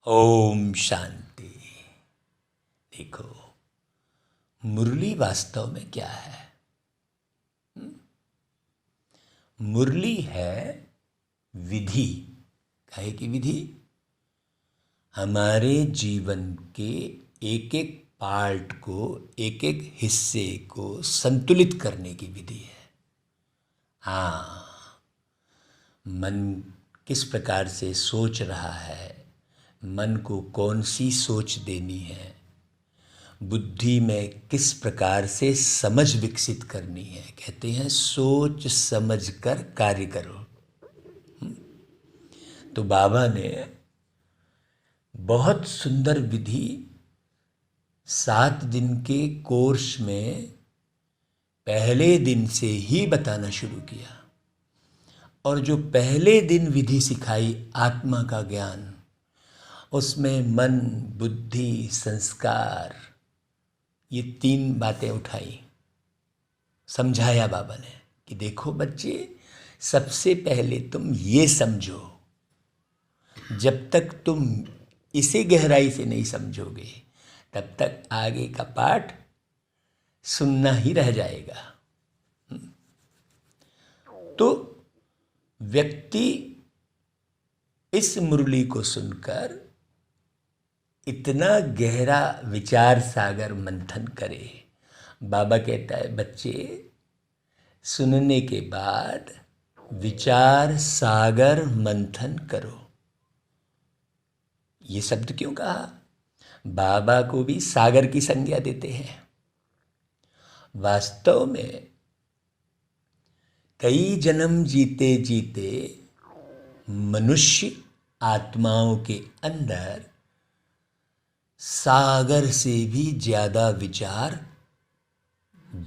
ओम शांति। देखो, मुरली वास्तव में क्या है? मुरली है विधि। काहे की विधि? हमारे जीवन के एक एक पार्ट को, एक एक हिस्से को संतुलित करने की विधि है। हाँ, मन किस प्रकार से सोच रहा है, मन को कौन सी सोच देनी है, बुद्धि में किस प्रकार से समझ विकसित करनी है। कहते हैं सोच समझ कर कार्य करो। तो बाबा ने बहुत सुंदर विधि 7 दिन के कोर्स में पहले दिन से ही बताना शुरू किया। और जो पहले दिन विधि सिखाई आत्मा का ज्ञान, उसमें मन, बुद्धि, संस्कार, ये 3 बातें उठाई, समझाया बाबा ने कि देखो बच्चे, सबसे पहले तुम ये समझो, जब तक तुम इसे गहराई से नहीं समझोगे तब तक आगे का पाठ सुनना ही रह जाएगा। तो व्यक्ति इस मुरली को सुनकर इतना गहरा विचार सागर मंथन करे। बाबा कहता है बच्चे, सुनने के बाद विचार सागर मंथन करो। ये शब्द क्यों कहा? बाबा को भी सागर की संज्ञा देते हैं। वास्तव में कई जन्म जीते जीते मनुष्य आत्माओं के अंदर सागर से भी ज़्यादा विचार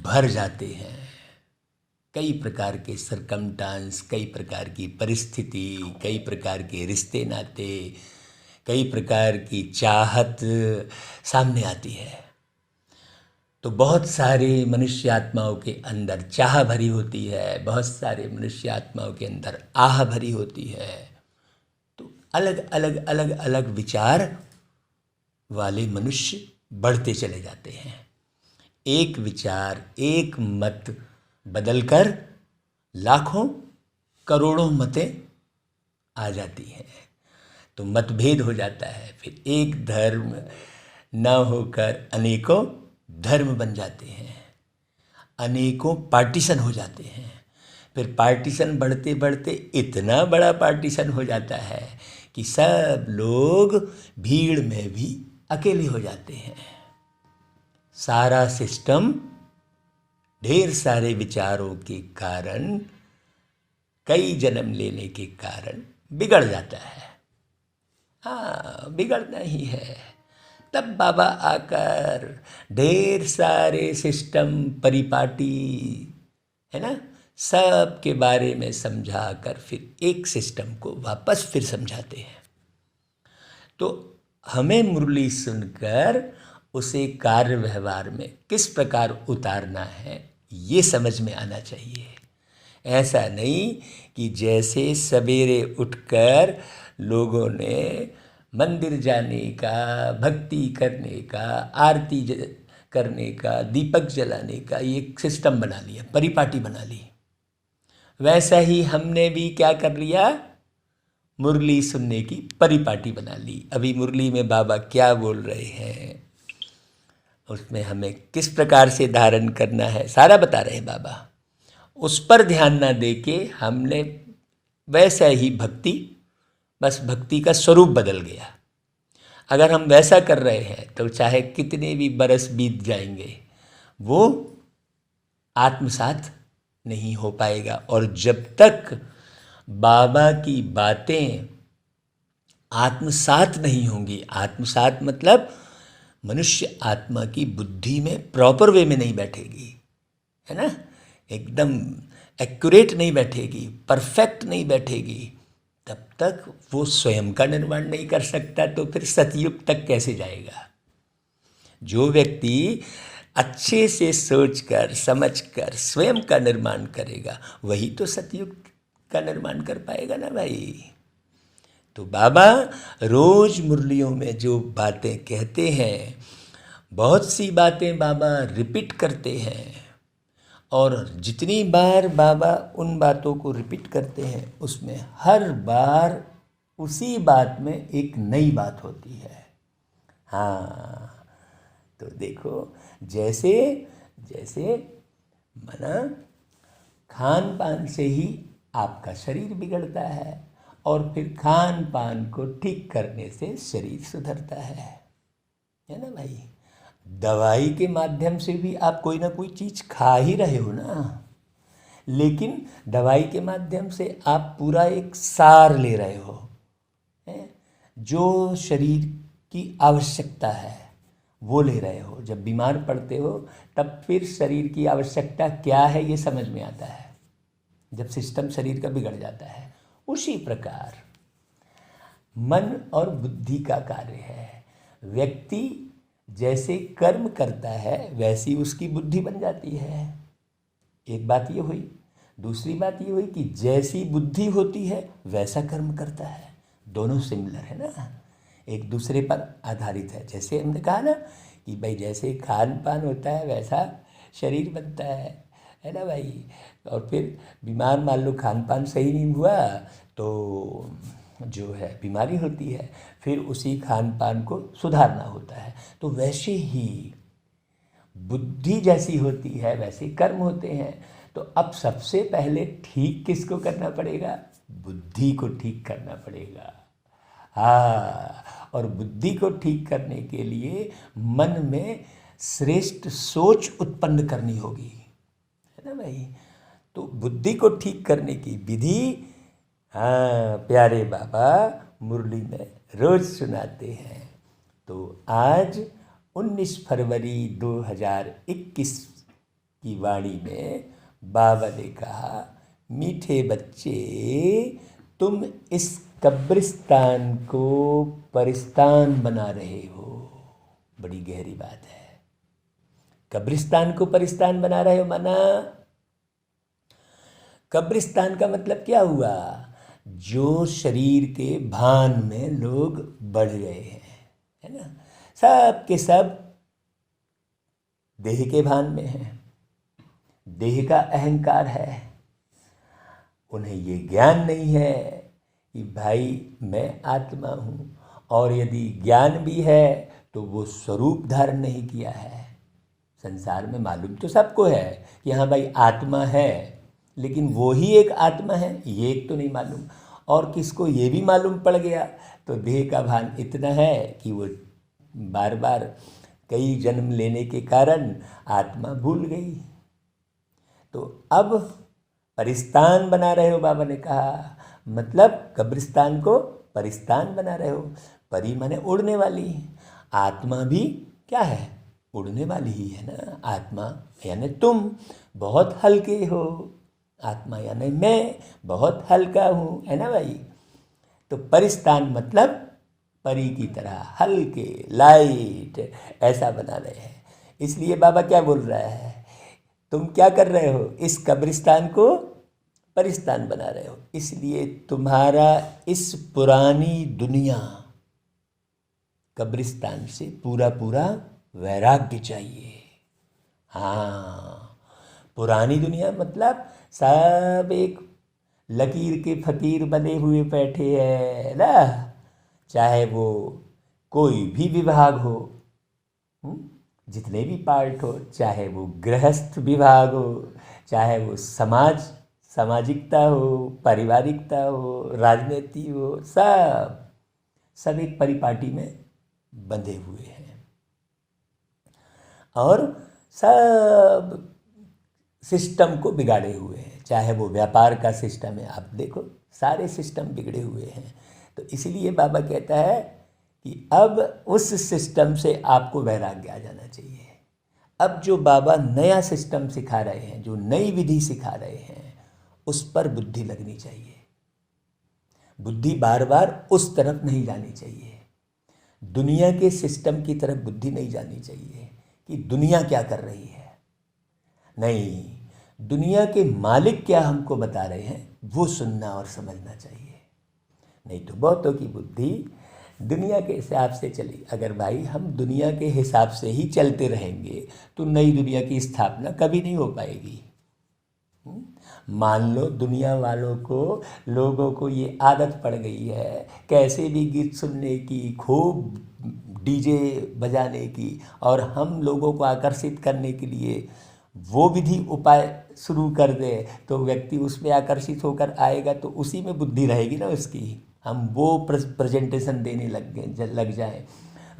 भर जाते हैं। कई प्रकार के सरकमस्टांस, कई प्रकार की परिस्थिति, कई प्रकार के रिश्ते नाते, कई प्रकार की चाहत सामने आती है। तो बहुत सारे मनुष्य आत्माओं के अंदर चाह भरी होती है, बहुत सारे मनुष्य आत्माओं के अंदर आह भरी होती है। तो अलग अलग अलग अलग विचार वाले मनुष्य बढ़ते चले जाते हैं। एक विचार, एक मत बदलकर लाखों करोड़ों मतें आ जाती हैं। तो मतभेद हो जाता है। फिर एक धर्म न होकर अनेकों धर्म बन जाते हैं, अनेकों पार्टीशन हो जाते हैं। फिर पार्टीशन बढ़ते बढ़ते इतना बड़ा पार्टीशन हो जाता है कि सब लोग भीड़ में भी अकेले हो जाते हैं। सारा सिस्टम ढेर सारे विचारों के कारण, कई जन्म लेने के कारण बिगड़ जाता है। हाँ, बिगड़ना ही है। तब बाबा आकर ढेर सारे सिस्टम, परिपाटी, है ना, सब के बारे में समझाकर फिर एक सिस्टम को वापस फिर समझाते हैं। तो हमें मुरली सुनकर उसे कार्य व्यवहार में किस प्रकार उतारना है, ये समझ में आना चाहिए। ऐसा नहीं कि जैसे सवेरे उठकर लोगों ने मंदिर जाने का, भक्ति करने का, आरती करने का, दीपक जलाने का एक सिस्टम बना लिया, परिपाटी बना ली। वैसा ही हमने भी क्या कर लिया? मुरली सुनने की परिपाटी बना ली। अभी मुरली में बाबा क्या बोल रहे हैं, उसमें हमें किस प्रकार से धारण करना है, सारा बता रहे हैं बाबा। उस पर ध्यान ना देके हमने वैसा ही भक्ति, बस भक्ति का स्वरूप बदल गया। अगर हम वैसा कर रहे हैं तो चाहे कितने भी बरस बीत जाएंगे, वो आत्मसात नहीं हो पाएगा। और जब तक बाबा की बातें आत्मसात नहीं होंगी, आत्मसात मतलब मनुष्य आत्मा की बुद्धि में प्रॉपर वे में नहीं बैठेगी, है ना, एकदम एक्यूरेट नहीं बैठेगी, परफेक्ट नहीं बैठेगी, तब तक वो स्वयं का निर्माण नहीं कर सकता। तो फिर सतयुग तक कैसे जाएगा? जो व्यक्ति अच्छे से सोचकर समझकर स्वयं का निर्माण करेगा, वही तो सतयुग का निर्माण कर पाएगा ना भाई। तो बाबा रोज मुरलियों में जो बातें कहते हैं, बहुत सी बातें बाबा रिपीट करते हैं, और जितनी बार बाबा उन बातों को रिपीट करते हैं उसमें हर बार उसी बात में एक नई बात होती है। हाँ, तो देखो, जैसे जैसे मना खान पान से ही आपका शरीर बिगड़ता है, और फिर खान पान को ठीक करने से शरीर सुधरता है ना भाई। दवाई के माध्यम से भी आप कोई ना कोई चीज़ खा ही रहे हो ना, लेकिन दवाई के माध्यम से आप पूरा एक सार ले रहे हो, जो शरीर की आवश्यकता है वो ले रहे हो। जब बीमार पड़ते हो तब फिर शरीर की आवश्यकता क्या है ये समझ में आता है, जब सिस्टम शरीर का बिगड़ जाता है। उसी प्रकार मन और बुद्धि का कार्य है। व्यक्ति जैसे कर्म करता है वैसी उसकी बुद्धि बन जाती है। एक बात ये हुई। दूसरी बात ये हुई कि जैसी बुद्धि होती है वैसा कर्म करता है। दोनों सिमिलर है ना, एक दूसरे पर आधारित है। जैसे हमने कहा ना कि भाई जैसे खान पान होता है वैसा शरीर बनता है ना भाई। और फिर बीमार मान लो खान पान सही नहीं हुआ तो जो है बीमारी होती है, फिर उसी खान पान को सुधारना होता है। तो वैसे ही बुद्धि जैसी होती है वैसे कर्म होते हैं। तो अब सबसे पहले ठीक किसको करना पड़ेगा? बुद्धि को ठीक करना पड़ेगा। हाँ, और बुद्धि को ठीक करने के लिए मन में श्रेष्ठ सोच उत्पन्न करनी होगी, है ना भाई। तो बुद्धि को ठीक करने की विधि हाँ प्यारे बाबा मुरली में रोज सुनाते हैं। तो आज 19 फरवरी 2021 की वाणी में बाबा ने कहा, मीठे बच्चे तुम इस कब्रिस्तान को परिस्तान बना रहे हो। बड़ी गहरी बात है। कब्रिस्तान को परिस्तान बना रहे हो, माना कब्रिस्तान का मतलब क्या हुआ? जो शरीर के भान में लोग बढ़ गए हैं, है ना, सब के सब देह के भान में हैं, देह का अहंकार है। उन्हें ये ज्ञान नहीं है कि भाई मैं आत्मा हूँ, और यदि ज्ञान भी है तो वो स्वरूप धारण नहीं किया है। संसार में मालूम तो सबको है कि हाँ भाई आत्मा है, लेकिन वो ही एक आत्मा है ये एक तो नहीं मालूम। और किसको ये भी मालूम पड़ गया तो देह का भान इतना है कि वो बार बार कई जन्म लेने के कारण आत्मा भूल गई। तो अब परिस्तान बना रहे हो, बाबा ने कहा, मतलब कब्रिस्तान को परिस्तान बना रहे हो। परी माने उड़ने वाली, आत्मा भी क्या है? उड़ने वाली ही है ना। आत्मा यानी तुम बहुत हल्के हो, आत्मा यानी मैं बहुत हल्का हूँ, है ना भाई। तो परिस्तान मतलब परी की तरह हल्के, लाइट, ऐसा बना रहे हैं। इसलिए बाबा क्या बोल रहा है, तुम क्या कर रहे हो? इस कब्रिस्तान को परिस्तान बना रहे हो। इसलिए तुम्हारा इस पुरानी दुनिया कब्रिस्तान से पूरा पूरा वैराग्य चाहिए। हाँ, पुरानी दुनिया मतलब सब एक लकीर के फकीर बने हुए बैठे हैं ना, चाहे वो कोई भी विभाग हो, जितने भी पार्ट हो, चाहे वो गृहस्थ विभाग हो, चाहे वो सामाजिकता हो, पारिवारिकता हो, राजनीति हो, सब एक परिपाटी में बंधे हुए हैं। और सब सिस्टम को बिगाड़े हुए हैं। चाहे वो व्यापार का सिस्टम है, आप देखो सारे सिस्टम बिगड़े हुए हैं। तो इसलिए बाबा कहता है कि अब उस सिस्टम से आपको वैराग्य आ जाना चाहिए। अब जो बाबा नया सिस्टम सिखा रहे हैं, जो नई विधि सिखा रहे हैं, उस पर बुद्धि लगनी चाहिए। बुद्धि बार बार उस तरफ नहीं जानी चाहिए, दुनिया के सिस्टम की तरफ बुद्धि नहीं जानी चाहिए कि दुनिया क्या कर रही है। नहीं, दुनिया के मालिक क्या हमको बता रहे हैं वो सुनना और समझना चाहिए। नहीं तो बहुतों की बुद्धि दुनिया के हिसाब से चली। अगर भाई हम दुनिया के हिसाब से ही चलते रहेंगे तो नई दुनिया की स्थापना कभी नहीं हो पाएगी। मान लो दुनिया वालों को, लोगों को ये आदत पड़ गई है कैसे भी गीत सुनने की, खूब डीजे बजाने की, और हम लोगों को आकर्षित करने के लिए वो विधि उपाय शुरू कर दे तो व्यक्ति उसमें आकर्षित होकर आएगा, तो उसी में बुद्धि रहेगी ना उसकी। हम वो प्रेजेंटेशन देने लग जाएं,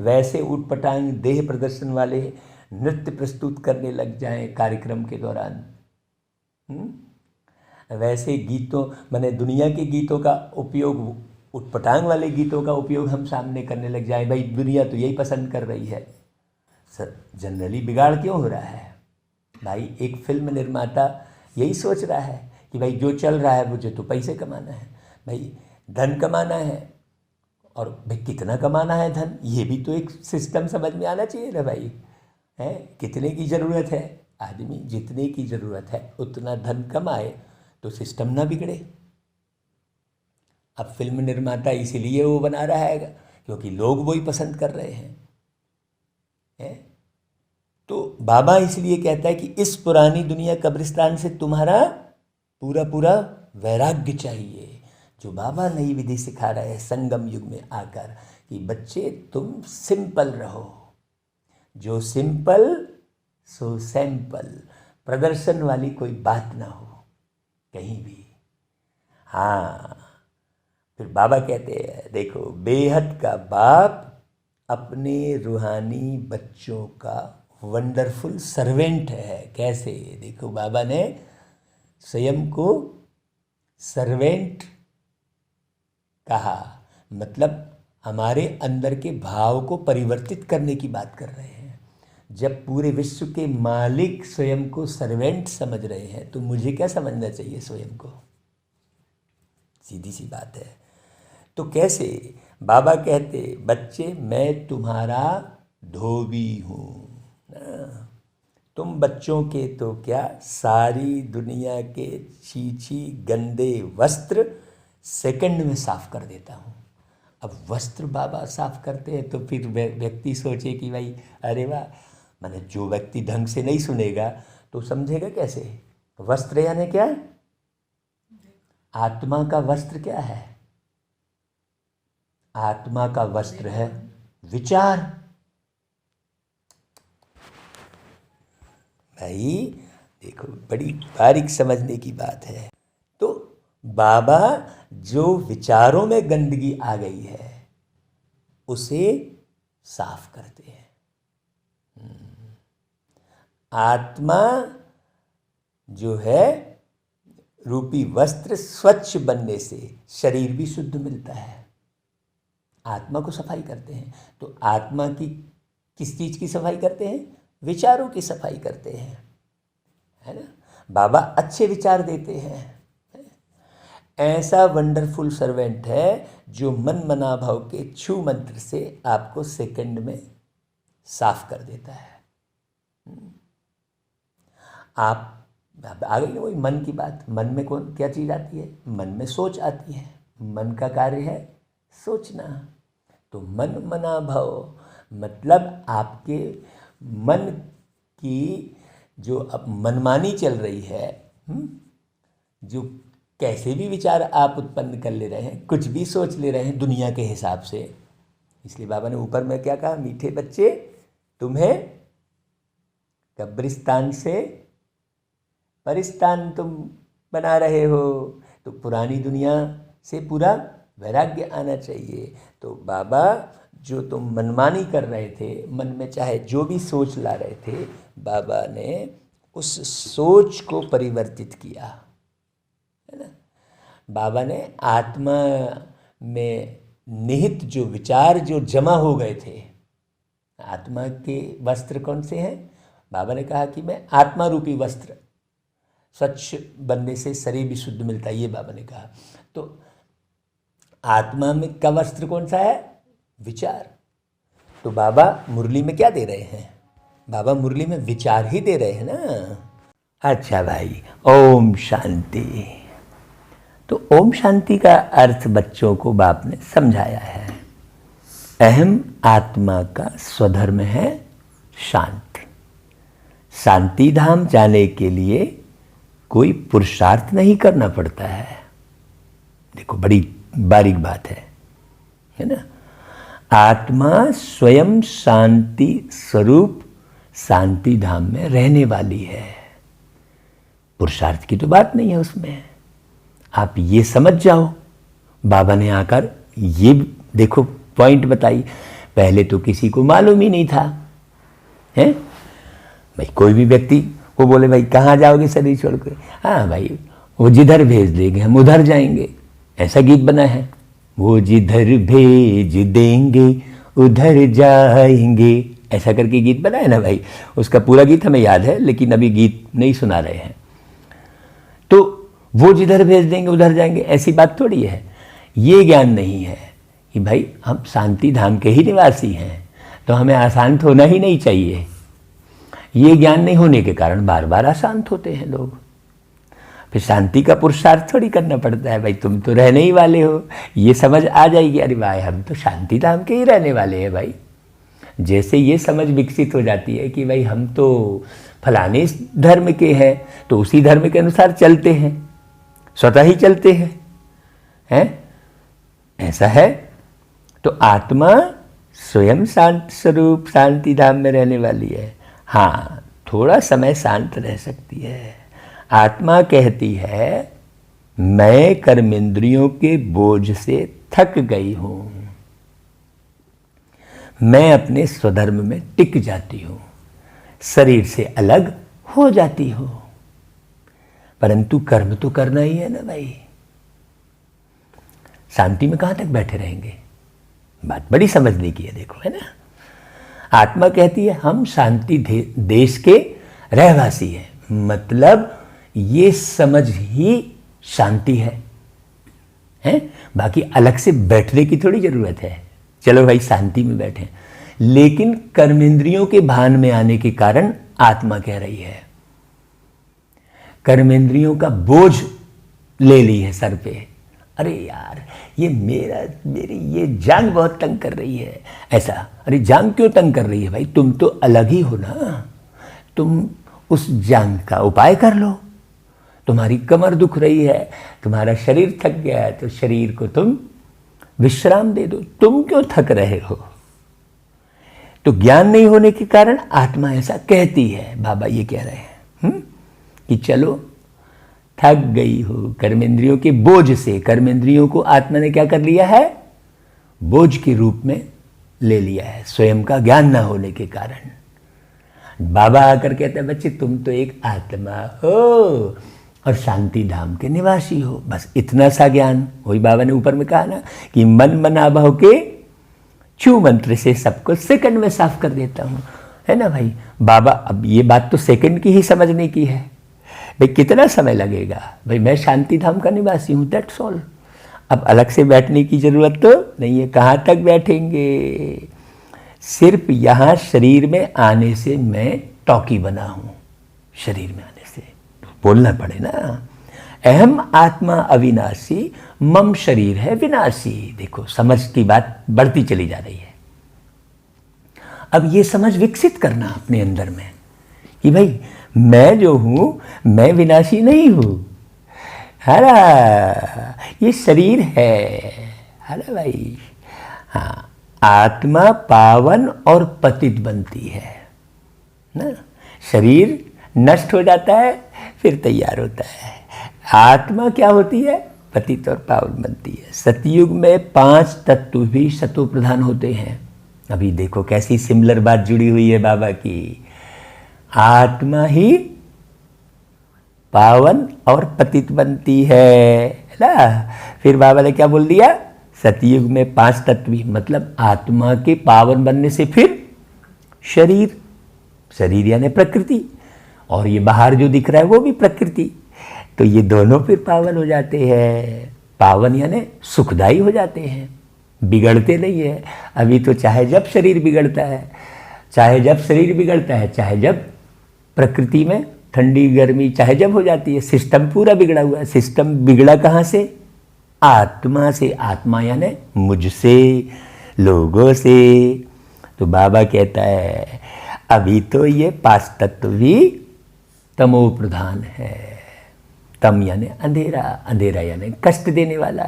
वैसे उटपटांग देह प्रदर्शन वाले नृत्य प्रस्तुत करने लग जाएं कार्यक्रम के दौरान, वैसे गीतों माने दुनिया के गीतों का उपयोग, उटपटांग वाले गीतों का उपयोग हम सामने करने लग जाएं। भाई दुनिया तो यही पसंद कर रही है। सर जनरली बिगाड़ क्यों हो रहा है भाई? एक फिल्म निर्माता यही सोच रहा है कि भाई जो चल रहा है मुझे तो पैसे कमाना है, भाई धन कमाना है, और भाई कितना कमाना है धन, ये भी तो एक सिस्टम समझ में आना चाहिए ना भाई। है कितने की ज़रूरत है, आदमी जितने की ज़रूरत है उतना धन कमाए तो सिस्टम ना बिगड़े। अब फिल्म निर्माता इसीलिए वो बना रहा है क्योंकि लोग वही पसंद कर रहे हैं, है? तो बाबा इसलिए कहता है कि इस पुरानी दुनिया कब्रिस्तान से तुम्हारा पूरा पूरा वैराग्य चाहिए, जो बाबा नई विधि सिखा रहे हैं संगम युग में आकर कि बच्चे तुम सिंपल रहो, जो सिंपल सो सैंपल, प्रदर्शन वाली कोई बात ना हो कहीं भी। हाँ, फिर बाबा कहते हैं देखो बेहद का बाप अपने रूहानी बच्चों का वंडरफुल सर्वेंट है। कैसे? देखो बाबा ने स्वयं को सर्वेंट कहा, मतलब हमारे अंदर के भाव को परिवर्तित करने की बात कर रहे हैं। जब पूरे विश्व के मालिक स्वयं को सर्वेंट समझ रहे हैं तो मुझे क्या समझना चाहिए स्वयं को? सीधी सी बात है। तो कैसे? बाबा कहते बच्चे मैं तुम्हारा धोबी हूँ, तुम बच्चों के तो क्या सारी दुनिया के छीछी गंदे वस्त्र सेकंड में साफ कर देता हूँ। अब वस्त्र बाबा साफ करते हैं तो फिर व्यक्ति सोचे कि भाई अरे वाह, माने जो व्यक्ति ढंग से नहीं सुनेगा तो समझेगा कैसे? वस्त्र यानी क्या? आत्मा का वस्त्र क्या है? आत्मा का वस्त्र है विचार। भाई देखो बड़ी बारीक समझने की बात है। तो बाबा जो विचारों में गंदगी आ गई है उसे साफ करते हैं। आत्मा जो है रूपी वस्त्र स्वच्छ बनने से शरीर भी शुद्ध मिलता है। आत्मा को सफाई करते हैं। तो आत्मा की किस चीज़ की सफाई करते हैं? विचारों की सफाई करते हैं, है ना? बाबा अच्छे विचार देते हैं। ऐसा वंडरफुल सर्वेंट है जो मन मना भाव के छू मंत्र से आपको सेकंड में साफ कर देता है। आप आ गई ना वही मन की बात। मन में कौन क्या चीज़ आती है? मन में सोच आती है। मन का कार्य है सोचना। तो मन मना भाव मतलब आपके मन की जो अब मनमानी चल रही है, जो कैसे भी विचार आप उत्पन्न कर ले रहे हैं, कुछ भी सोच ले रहे हैं दुनिया के हिसाब से। इसलिए बाबा ने ऊपर में क्या कहा? मीठे बच्चे तुम्हें कब्रिस्तान से परिस्तान तुम बना रहे हो। तो पुरानी दुनिया से पूरा वैराग्य आना चाहिए। तो बाबा जो तुम मनमानी कर रहे थे, मन में चाहे जो भी सोच ला रहे थे, बाबा ने उस सोच को परिवर्तित किया, है ना? बाबा ने आत्मा में निहित जो विचार जो जमा हो गए थे, आत्मा के वस्त्र कौन से हैं? बाबा ने कहा कि मैं आत्मा रूपी वस्त्र, स्वच्छ बनने से शरीर भी शुद्ध मिलता है, ये बाबा ने कहा। तो आत्मा में का वस्त्र कौन सा है? विचार। तो बाबा मुरली में क्या दे रहे हैं? बाबा मुरली में विचार ही दे रहे हैं ना। अच्छा भाई, ओम शांति। तो ओम शांति का अर्थ बच्चों को बाप ने समझाया है। अहम आत्मा का स्वधर्म है शांत। शांति धाम जाने के लिए कोई पुरुषार्थ नहीं करना पड़ता है। देखो बड़ी बारीक बात है ना। आत्मा स्वयं शांति स्वरूप शांति धाम में रहने वाली है। पुरुषार्थ की तो बात नहीं है उसमें। आप ये समझ जाओ, बाबा ने आकर ये देखो पॉइंट बताई। पहले तो किसी को मालूम ही नहीं था, हैं भाई। कोई भी व्यक्ति को बोले भाई कहाँ जाओगे शरीर छोड़ के, हाँ भाई वो जिधर भेज देंगे हम उधर जाएंगे, ऐसा गीत बना है। वो जिधर भेज देंगे उधर जाएंगे, ऐसा करके गीत बना है ना भाई। उसका पूरा गीत हमें याद है लेकिन अभी गीत नहीं सुना रहे हैं। तो वो जिधर भेज देंगे उधर जाएंगे, ऐसी बात थोड़ी है। ये ज्ञान नहीं है कि भाई हम शांति धाम के ही निवासी हैं तो हमें अशांत होना ही नहीं चाहिए। ये ज्ञान नहीं होने के कारण बार बार अशांत होते हैं लोग। फिर शांति का पुरुषार्थ थोड़ी करना पड़ता है। भाई तुम तो रहने ही वाले हो, ये समझ आ जाएगी, अरे भाई हम तो शांति धाम के ही रहने वाले हैं भाई। जैसे ये समझ विकसित हो जाती है कि भाई हम तो फलाने धर्म के हैं तो उसी धर्म के अनुसार चलते हैं, स्वतः ही चलते हैं, ऐसा है। तो आत्मा स्वयं शांत स्वरूप शांति धाम में रहने वाली है। हाँ, थोड़ा समय शांत रह सकती है। आत्मा कहती है मैं कर्मेंद्रियों के बोझ से थक गई हूं, मैं अपने स्वधर्म में टिक जाती हूं, शरीर से अलग हो जाती हूं। परंतु कर्म तो करना ही है ना भाई। शांति में कहां तक बैठे रहेंगे, बात बड़ी समझने की है। देखो है ना, आत्मा कहती है हम शांति देश के रहवासी हैं, मतलब ये समझ ही शांति है, हैं? बाकी अलग से बैठने की थोड़ी जरूरत है। चलो भाई शांति में बैठे, लेकिन कर्मेंद्रियों के भान में आने के कारण आत्मा कह रही है कर्मेंद्रियों का बोझ ले ली है सर पे। अरे यार ये मेरी ये जांग बहुत तंग कर रही है, ऐसा। अरे जांग क्यों तंग कर रही है भाई, तुम तो अलग ही हो ना। तुम उस जांग का उपाय कर लो। तुम्हारी कमर दुख रही है, तुम्हारा शरीर थक गया है, तो शरीर को तुम विश्राम दे दो। तुम क्यों थक रहे हो? तो ज्ञान नहीं होने के कारण आत्मा ऐसा कहती है। बाबा ये कह रहे हैं कि चलो थक गई हो कर्मेंद्रियों के बोझ से। कर्मेंद्रियों को आत्मा ने क्या कर लिया है, बोझ के रूप में ले लिया है, स्वयं का ज्ञान ना होने के कारण। बाबा आकर कहते हैं बच्चे तुम तो एक आत्मा हो और शांति धाम के निवासी हो, बस इतना सा ज्ञान। वही बाबा ने ऊपर में कहा ना कि मन मना भाव के छू मंत्र से सबको सेकंड में साफ कर देता हूं, है ना भाई। बाबा अब ये बात तो सेकंड की ही समझने की है भाई, कितना समय लगेगा भाई, मैं शांति धाम का निवासी हूं, दैट्स ऑल। अब अलग से बैठने की जरूरत तो नहीं है। कहां तक बैठेंगे, सिर्फ यहां शरीर में आने से मैं टॉकी बना हूं, शरीर में आने से तो बोलना पड़े ना। अहम आत्मा अविनाशी, मम शरीर है विनाशी। देखो समझ की बात बढ़ती चली जा रही है। अब ये समझ विकसित करना अपने अंदर में कि भाई मैं जो हूं मैं विनाशी नहीं हूं, है ना, ये शरीर है ना भाई। हाँ, आत्मा पावन और पतित बनती है ना। शरीर नष्ट हो जाता है फिर तैयार होता है, आत्मा क्या होती है, पतित और पावन बनती है। सतयुग में 5 तत्व भी सतो प्रधान होते हैं। अभी देखो कैसी सिमिलर बात जुड़ी हुई है बाबा की। आत्मा ही पावन और पतित बनती है ना। फिर बाबा ने क्या बोल दिया, सतयुग में 5 तत्व, मतलब आत्मा के पावन बनने से फिर शरीर, शरीर यानी प्रकृति, और ये बाहर जो दिख रहा है वो भी प्रकृति, तो ये दोनों फिर पावन हो जाते हैं। पावन यानी सुखदायी हो जाते हैं, बिगड़ते नहीं है। अभी तो चाहे जब शरीर बिगड़ता है, चाहे जब शरीर बिगड़ता है, चाहे जब प्रकृति में ठंडी गर्मी चाहे जब हो जाती है, सिस्टम पूरा बिगड़ा हुआ है। सिस्टम बिगड़ा कहाँ से, आत्मा से, आत्मा यानी मुझसे, लोगों से। तो बाबा कहता है अभी तो ये पांच तत्व भी तमो प्रधान है। तम यानी अंधेरा, अंधेरा यानी कष्ट देने वाला।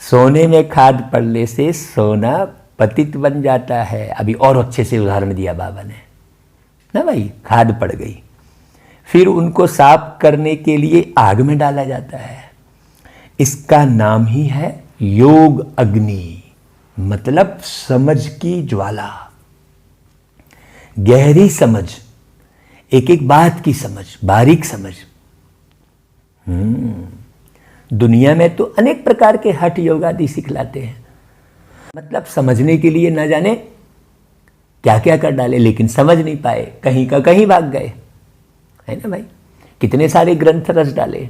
सोने में खाद पड़ने से सोना पतित बन जाता है। अभी और अच्छे से उदाहरण दिया बाबा ने ना भाई, खाद पड़ गई, फिर उनको साफ करने के लिए आग में डाला जाता है। इसका नाम ही है योग अग्नि, मतलब समझ की ज्वाला, गहरी समझ, एक एक बात की समझ, बारीक समझ। दुनिया में तो अनेक प्रकार के हठ योग आदि सिखलाते हैं, मतलब समझने के लिए न जाने क्या क्या कर डाले, लेकिन समझ नहीं पाए, कहीं का कहीं भाग गए, है ना भाई। कितने सारे ग्रंथ रच डाले,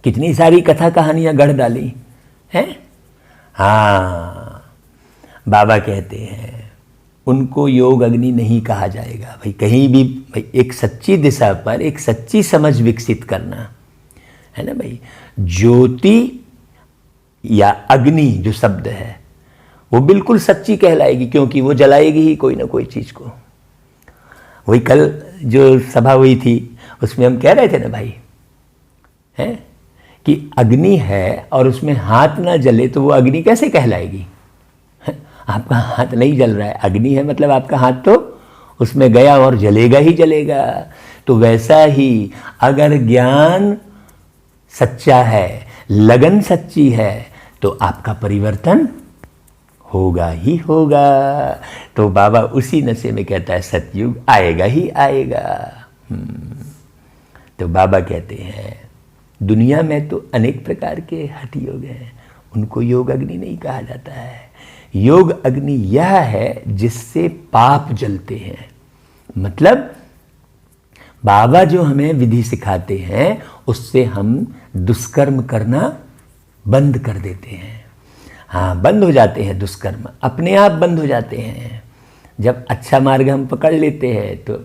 कितनी सारी कथा कहानियां गढ़ डाली हैं। हाँ, बाबा कहते हैं उनको योग अग्नि नहीं कहा जाएगा भाई। कहीं भी भाई एक सच्ची दिशा पर एक सच्ची समझ विकसित करना, है ना भाई। ज्योति या अग्नि जो शब्द है वो बिल्कुल सच्ची कहलाएगी, क्योंकि वो जलाएगी ही कोई ना कोई चीज को। वही कल जो सभा हुई थी उसमें हम कह रहे थे ना भाई, है कि अग्नि है और उसमें हाथ ना जले तो वो अग्नि कैसे कहलाएगी। आपका हाथ नहीं जल रहा है, अग्नि है मतलब आपका हाथ तो उसमें गया और जलेगा ही जलेगा। तो वैसा ही अगर ज्ञान सच्चा है, लगन सच्ची है, तो आपका परिवर्तन होगा ही होगा। तो बाबा उसी नशे में कहता है सतयुग आएगा ही आएगा। तो बाबा कहते हैं दुनिया में तो अनेक प्रकार के हठ योग हैं, उनको योग अग्नि नहीं कहा जाता है। योग अग्नि यह है जिससे पाप जलते हैं, मतलब बाबा जो हमें विधि सिखाते हैं उससे हम दुष्कर्म करना बंद कर देते हैं। हाँ, बंद हो जाते हैं दुष्कर्म, अपने आप बंद हो जाते हैं। जब अच्छा मार्ग हम पकड़ लेते हैं तो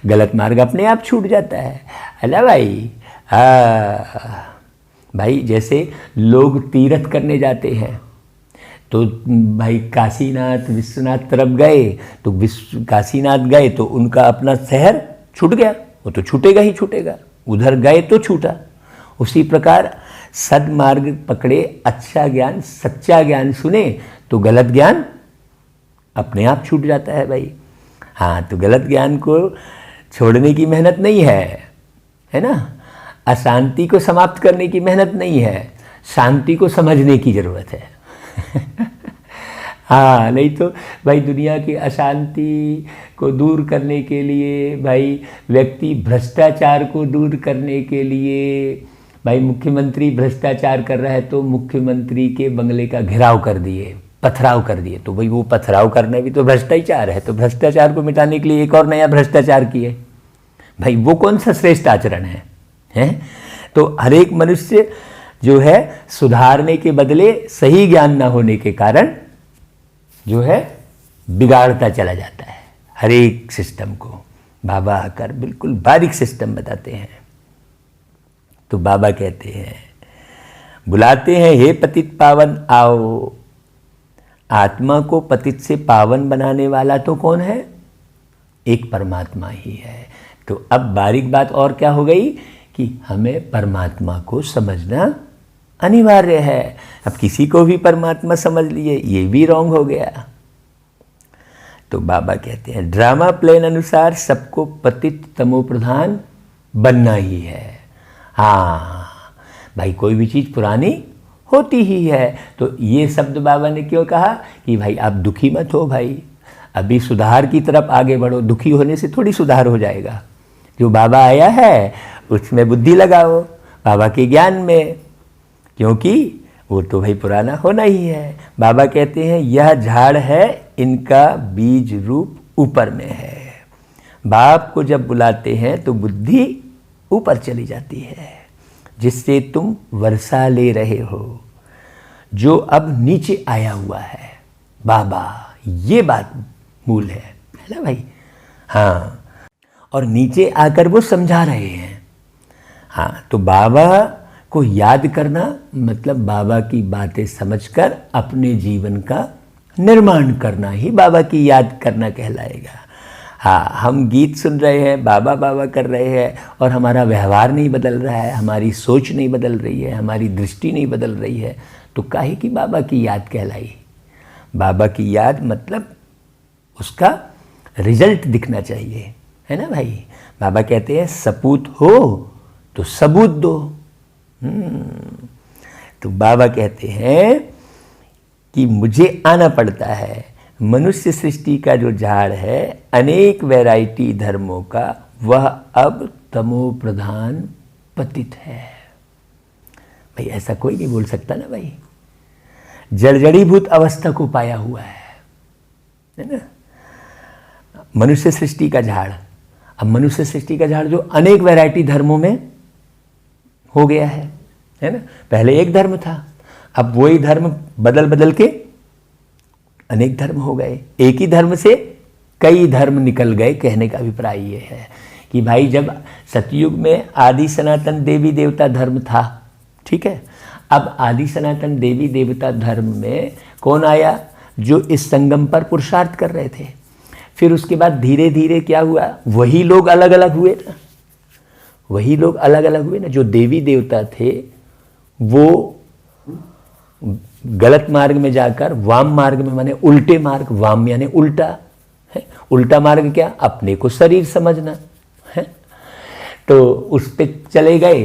गलत मार्ग अपने आप छूट जाता है। अला भाई, भाई जैसे लोग तीर्थ करने जाते हैं तो भाई काशीनाथ विश्वनाथ तरफ गए तो काशीनाथ गए तो उनका अपना शहर छूट गया, वो तो छूटेगा ही छूटेगा, उधर गए तो छूटा। उसी प्रकार सदमार्ग पकड़े, अच्छा ज्ञान सच्चा ज्ञान सुने तो गलत ज्ञान अपने आप छूट जाता है भाई। हाँ, तो गलत ज्ञान को छोड़ने की मेहनत नहीं है ना। अशांति को समाप्त करने की मेहनत नहीं है, शांति को समझने की जरूरत है। हाँ, नहीं तो भाई दुनिया की अशांति को दूर करने के लिए भाई व्यक्ति भ्रष्टाचार को दूर करने के लिए भाई मुख्यमंत्री भ्रष्टाचार कर रहा है तो मुख्यमंत्री के बंगले का घेराव कर दिए, पथराव कर दिए। तो भाई वो पथराव करना भी तो भ्रष्टाचार है, तो भ्रष्टाचार को मिटाने के लिए एक और नया भ्रष्टाचार किए। भाई वो कौन सा श्रेष्ठ आचरण है? तो हर एक मनुष्य जो है सुधारने के बदले सही ज्ञान ना होने के कारण जो है बिगाड़ता चला जाता है हर एक सिस्टम को। बाबा आकर बिल्कुल बारीक सिस्टम बताते हैं। तो बाबा कहते हैं, बुलाते हैं हे पतित पावन आओ। आत्मा को पतित से पावन बनाने वाला तो कौन है? एक परमात्मा ही है। तो अब बारीक बात और क्या हो गई कि हमें परमात्मा को समझना अनिवार्य है। अब किसी को भी परमात्मा समझ लिए ये भी रॉन्ग हो गया। तो बाबा कहते हैं ड्रामा प्लान अनुसार सबको पतित तमो प्रधान बनना ही है। हाँ भाई, कोई भी चीज़ पुरानी होती ही है। तो ये शब्द बाबा ने क्यों कहा कि भाई आप दुखी मत हो भाई, अभी सुधार की तरफ आगे बढ़ो। दुखी होने से थोड़ी सुधार हो जाएगा। जो बाबा आया है उसमें बुद्धि लगाओ, बाबा के ज्ञान में, क्योंकि वो तो भाई पुराना होना ही है। बाबा कहते हैं यह झाड़ है, इनका बीज रूप ऊपर में है। बाप को जब बुलाते हैं तो बुद्धि ऊपर चली जाती है, जिससे तुम वर्षा ले रहे हो, जो अब नीचे आया हुआ है। बाबा, ये बात मूल है ना भाई। हाँ, और नीचे आकर वो समझा रहे हैं। हाँ, तो बाबा को याद करना मतलब बाबा की बातें समझकर अपने जीवन का निर्माण करना ही बाबा की याद करना कहलाएगा। हाँ, हम गीत सुन रहे हैं, बाबा बाबा कर रहे हैं और हमारा व्यवहार नहीं बदल रहा है, हमारी सोच नहीं बदल रही है, हमारी दृष्टि नहीं बदल रही है, तो काहे की बाबा की याद कहलाई। बाबा की याद मतलब उसका रिजल्ट दिखना चाहिए, है ना भाई। बाबा कहते हैं सपूत हो तो सबूत दो। तो बाबा कहते हैं कि मुझे आना पड़ता है, मनुष्य सृष्टि का जो झाड़ है अनेक वैरायटी धर्मों का, वह अब तमो प्रधान पतित है। भाई ऐसा कोई नहीं बोल सकता ना भाई, जड़जड़ीभूत अवस्था को पाया हुआ है ना। मनुष्य सृष्टि का झाड़, अब मनुष्य सृष्टि का झाड़ जो अनेक वैरायटी धर्मों में हो गया है ना। पहले एक धर्म था, अब वही धर्म बदल बदल के अनेक धर्म हो गए, एक ही धर्म से कई धर्म निकल गए। कहने का अभिप्राय ये है कि भाई जब सतयुग में आदि सनातन देवी देवता धर्म था, ठीक है, अब आदि सनातन देवी देवता धर्म में कौन आया, जो इस संगम पर पुरुषार्थ कर रहे थे। फिर उसके बाद धीरे धीरे क्या हुआ, वही लोग अलग अलग हुए ना, वही लोग अलग अलग हुए ना। जो देवी देवता थे वो गलत मार्ग में जाकर वाम मार्ग में, माने उल्टे मार्ग, वाम यानी उल्टा है, उल्टा मार्ग क्या, अपने को शरीर समझना है, तो उस पे चले गए,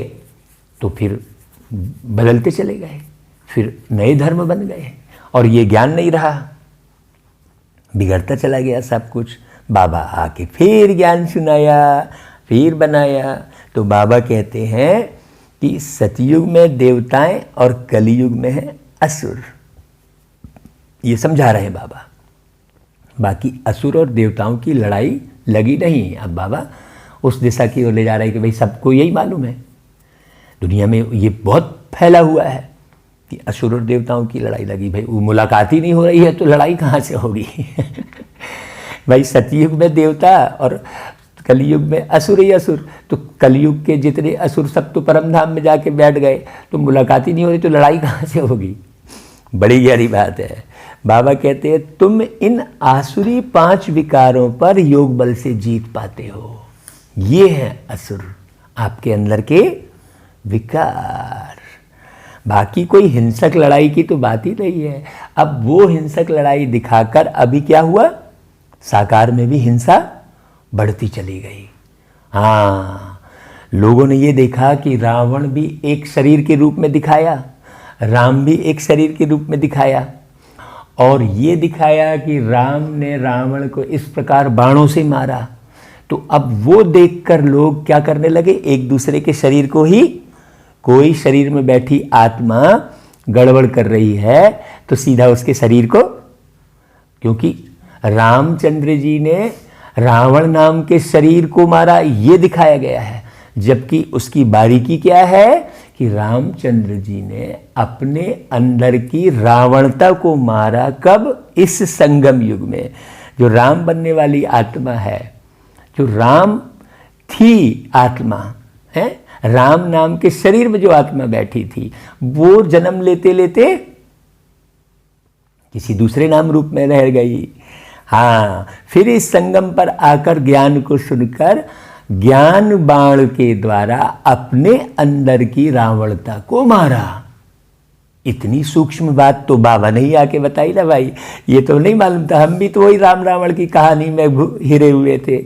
तो फिर बदलते चले गए, फिर नए धर्म बन गए और ये ज्ञान नहीं रहा, बिगड़ता चला गया सब कुछ। बाबा आके फिर ज्ञान सुनाया, फिर बनाया। तो बाबा कहते हैं कि सतयुग में देवताएं और कलयुग में है असुर, ये समझा रहे हैं बाबा। बाकी असुर और देवताओं की लड़ाई लगी नहीं। अब बाबा उस दिशा की ओर ले जा रहे हैं कि भाई सबको यही मालूम है, दुनिया में ये बहुत फैला हुआ है कि असुर और देवताओं की लड़ाई लगी। भाई वो मुलाकात ही नहीं हो रही है तो लड़ाई कहाँ से होगी। भाई सतयुग में देवता और कलयुग में असुर ही असुर, तो कलयुग के जितने असुर सब तो परम धाम में जाके बैठ गए, तो मुलाकात ही नहीं हो रही तो लड़ाई कहाँ से होगी। बड़ी गहरी बात है। बाबा कहते हैं तुम इन आसुरी 5 विकारों पर योग बल से जीत पाते हो। ये है असुर, आपके अंदर के विकार। बाकी कोई हिंसक लड़ाई की तो बात ही नहीं है। अब वो हिंसक लड़ाई दिखाकर अभी क्या हुआ, साकार में भी हिंसा बढ़ती चली गई। हाँ, लोगों ने ये देखा कि रावण भी एक शरीर के रूप में दिखाया, राम भी एक शरीर के रूप में दिखाया, और ये दिखाया कि राम ने रावण को इस प्रकार बाणों से मारा। तो अब वो देखकर लोग क्या करने लगे, एक दूसरे के शरीर को ही, कोई शरीर में बैठी आत्मा गड़बड़ कर रही है तो सीधा उसके शरीर को, क्योंकि रामचंद्र जी ने रावण नाम के शरीर को मारा, ये दिखाया गया है। जबकि उसकी बारीकी क्या है कि रामचंद्र जी ने अपने अंदर की रावणता को मारा। कब, इस संगम युग में। जो राम बनने वाली आत्मा है, जो राम थी आत्मा है, राम नाम के शरीर में जो आत्मा बैठी थी, वो जन्म लेते लेते किसी दूसरे नाम रूप में रह गई। हाँ, फिर इस संगम पर आकर ज्ञान को सुनकर ज्ञान बाण के द्वारा अपने अंदर की रावणता को मारा। इतनी सूक्ष्म बात तो बाबा ने ही आके बताई ना भाई, ये तो नहीं मालूम था। हम भी तो वही राम रावण की कहानी में हिरे हुए थे,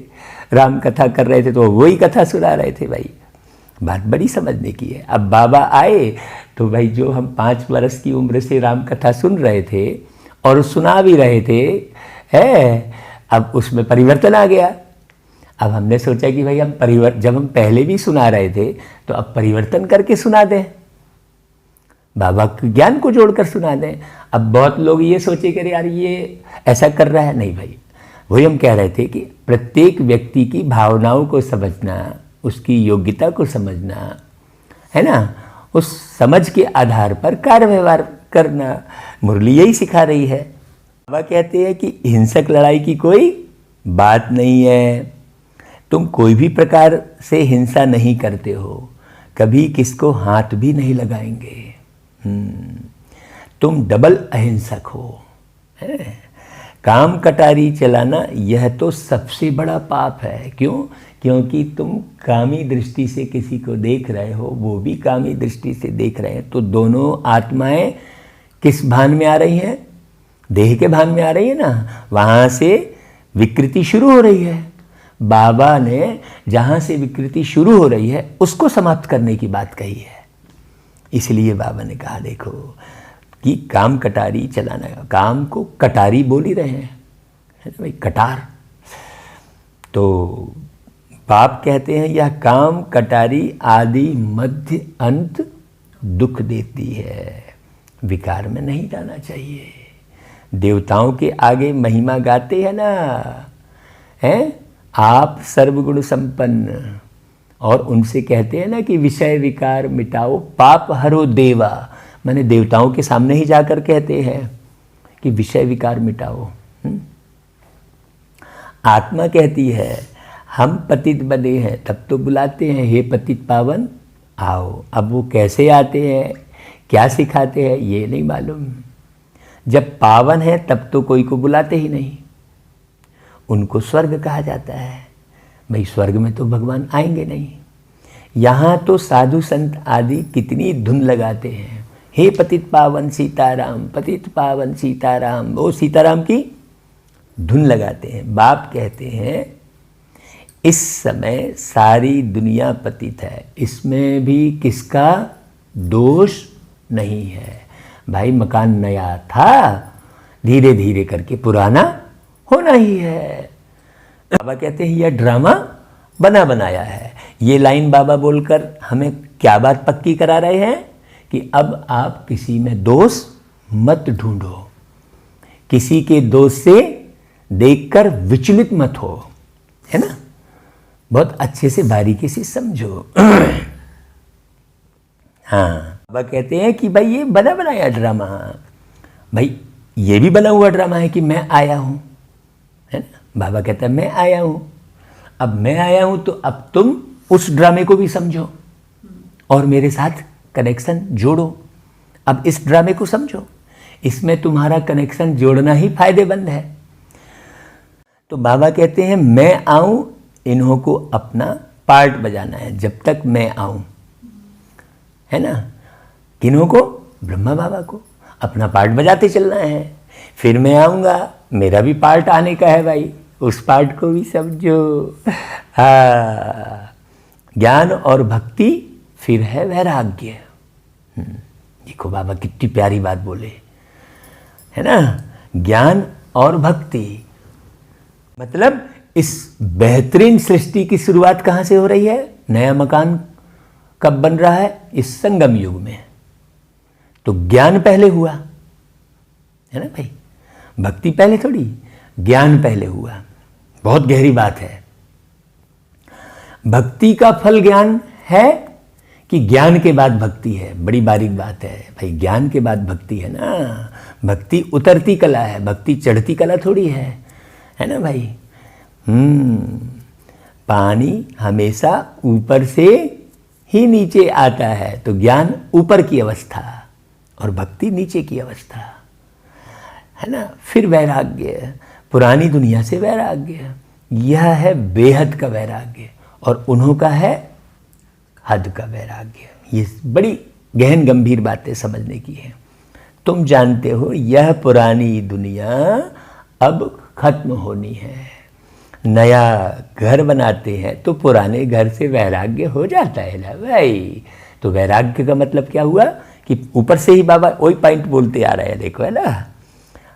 राम कथा कर रहे थे तो वही कथा सुना रहे थे भाई। बात बड़ी समझने की है। अब बाबा आए तो भाई जो हम 5 वर्ष की उम्र से राम कथा सुन रहे थे और सुना भी रहे थे है, अब उसमें परिवर्तन आ गया। अब हमने सोचा कि भाई हम जब हम पहले भी सुना रहे थे तो अब परिवर्तन करके सुना दें, बाबा के ज्ञान को जोड़कर सुना दें। अब बहुत लोग ये सोचे कि यार ये ऐसा कर रहा है, नहीं भाई। वही हम कह रहे थे कि प्रत्येक व्यक्ति की भावनाओं को समझना, उसकी योग्यता को समझना, है ना, उस समझ के आधार पर कार्य व्यवहार करना, मुरली यही सिखा रही है। बाबा कहते हैं कि हिंसक लड़ाई की कोई बात नहीं है, तुम कोई भी प्रकार से हिंसा नहीं करते हो, कभी किसको हाथ भी नहीं लगाएंगे। तुम डबल अहिंसक हो। है? काम कटारी चलाना यह तो सबसे बड़ा पाप है। क्यों? क्योंकि तुम कामी दृष्टि से किसी को देख रहे हो, वो भी कामी दृष्टि से देख रहे हैं, तो दोनों आत्माएं किस भान में आ रही हैं? देह के भान में आ रही है ना। वहाँ से विकृति शुरू हो रही है। बाबा ने जहाँ से विकृति शुरू हो रही है उसको समाप्त करने की बात कही है। इसलिए बाबा ने कहा देखो कि काम कटारी चलाना। काम को कटारी बोल ही रहे हैं, है ना भाई, कटार। तो बाप कहते हैं यह काम कटारी आदि मध्य अंत दुख देती है, विकार में नहीं जाना चाहिए। देवताओं के आगे महिमा गाते हैं ना, हैं आप सर्वगुण संपन्न, और उनसे कहते हैं ना कि विषय विकार मिटाओ पाप हरो देवा। माने देवताओं के सामने ही जाकर कहते हैं कि विषय विकार मिटाओ। आत्मा कहती है हम पतित बने हैं, तब तो बुलाते हैं हे पतित पावन आओ। अब वो कैसे आते हैं, क्या सिखाते हैं, ये नहीं मालूम। जब पावन है तब तो कोई को बुलाते ही नहीं, उनको स्वर्ग कहा जाता है। भाई स्वर्ग में तो भगवान आएंगे नहीं। यहाँ तो साधु संत आदि कितनी धुन लगाते हैं, हे पतित पावन सीताराम, पतित पावन सीताराम, वो सीताराम की धुन लगाते हैं। बाप कहते हैं इस समय सारी दुनिया पतित है, इसमें भी किसका दोष नहीं है। भाई मकान नया था, धीरे धीरे करके पुराना होना ही है। बाबा कहते हैं यह ड्रामा बना बनाया है। ये लाइन बाबा बोलकर हमें क्या बात पक्की करा रहे हैं कि अब आप किसी में दोष मत ढूंढो, किसी के दोष से देखकर विचलित मत हो, है ना। बहुत अच्छे से बारीकी से समझो। हाँ, बाबा कहते हैं कि भाई ये बना बनाया ड्रामा, भाई ये भी बना हुआ ड्रामा है कि मैं आया हूं, है ना। बाबा कहता है मैं आया हूं, अब मैं आया हूं तो अब तुम उस ड्रामे को भी समझो और मेरे साथ कनेक्शन जोड़ो। अब इस ड्रामे को समझो, इसमें तुम्हारा कनेक्शन जोड़ना ही फायदेमंद है। तो बाबा कहते हैं मैं आऊं, इन्हों को अपना पार्ट बजाना है जब तक मैं आऊं, है ना। किन्हों को? ब्रह्मा बाबा को अपना पार्ट बजाते चलना है। फिर मैं आऊँगा, मेरा भी पार्ट आने का है भाई, उस पार्ट को भी समझो। हाँ, ज्ञान और भक्ति, फिर है वैराग्य। देखो बाबा कितनी प्यारी बात बोले, है ना। ज्ञान और भक्ति मतलब इस बेहतरीन सृष्टि की शुरुआत कहाँ से हो रही है? नया मकान कब बन रहा है? इस संगम युग में। तो ज्ञान पहले हुआ, है ना भाई, भक्ति पहले थोड़ी, ज्ञान पहले हुआ। बहुत गहरी बात है। भक्ति का फल ज्ञान है कि ज्ञान के बाद भक्ति है? बड़ी बारीक बात है भाई, ज्ञान के बाद भक्ति है ना। भक्ति उतरती कला है, भक्ति चढ़ती कला थोड़ी है ना भाई। पानी हमेशा ऊपर से ही नीचे आता है, तो ज्ञान ऊपर की अवस्था और भक्ति नीचे की अवस्था, है ना। फिर वैराग्य, पुरानी दुनिया से वैराग्य, यह है बेहद का वैराग्य, और उन्हों का है हद का वैराग्य। ये बड़ी गहन गंभीर बातें समझने की है। तुम जानते हो यह पुरानी दुनिया अब खत्म होनी है। नया घर बनाते हैं तो पुराने घर से वैराग्य हो जाता है ना भाई। तो वैराग्य का मतलब क्या हुआ कि ऊपर से ही बाबा वही पॉइंट बोलते आ रहे हैं, देखो, है ना।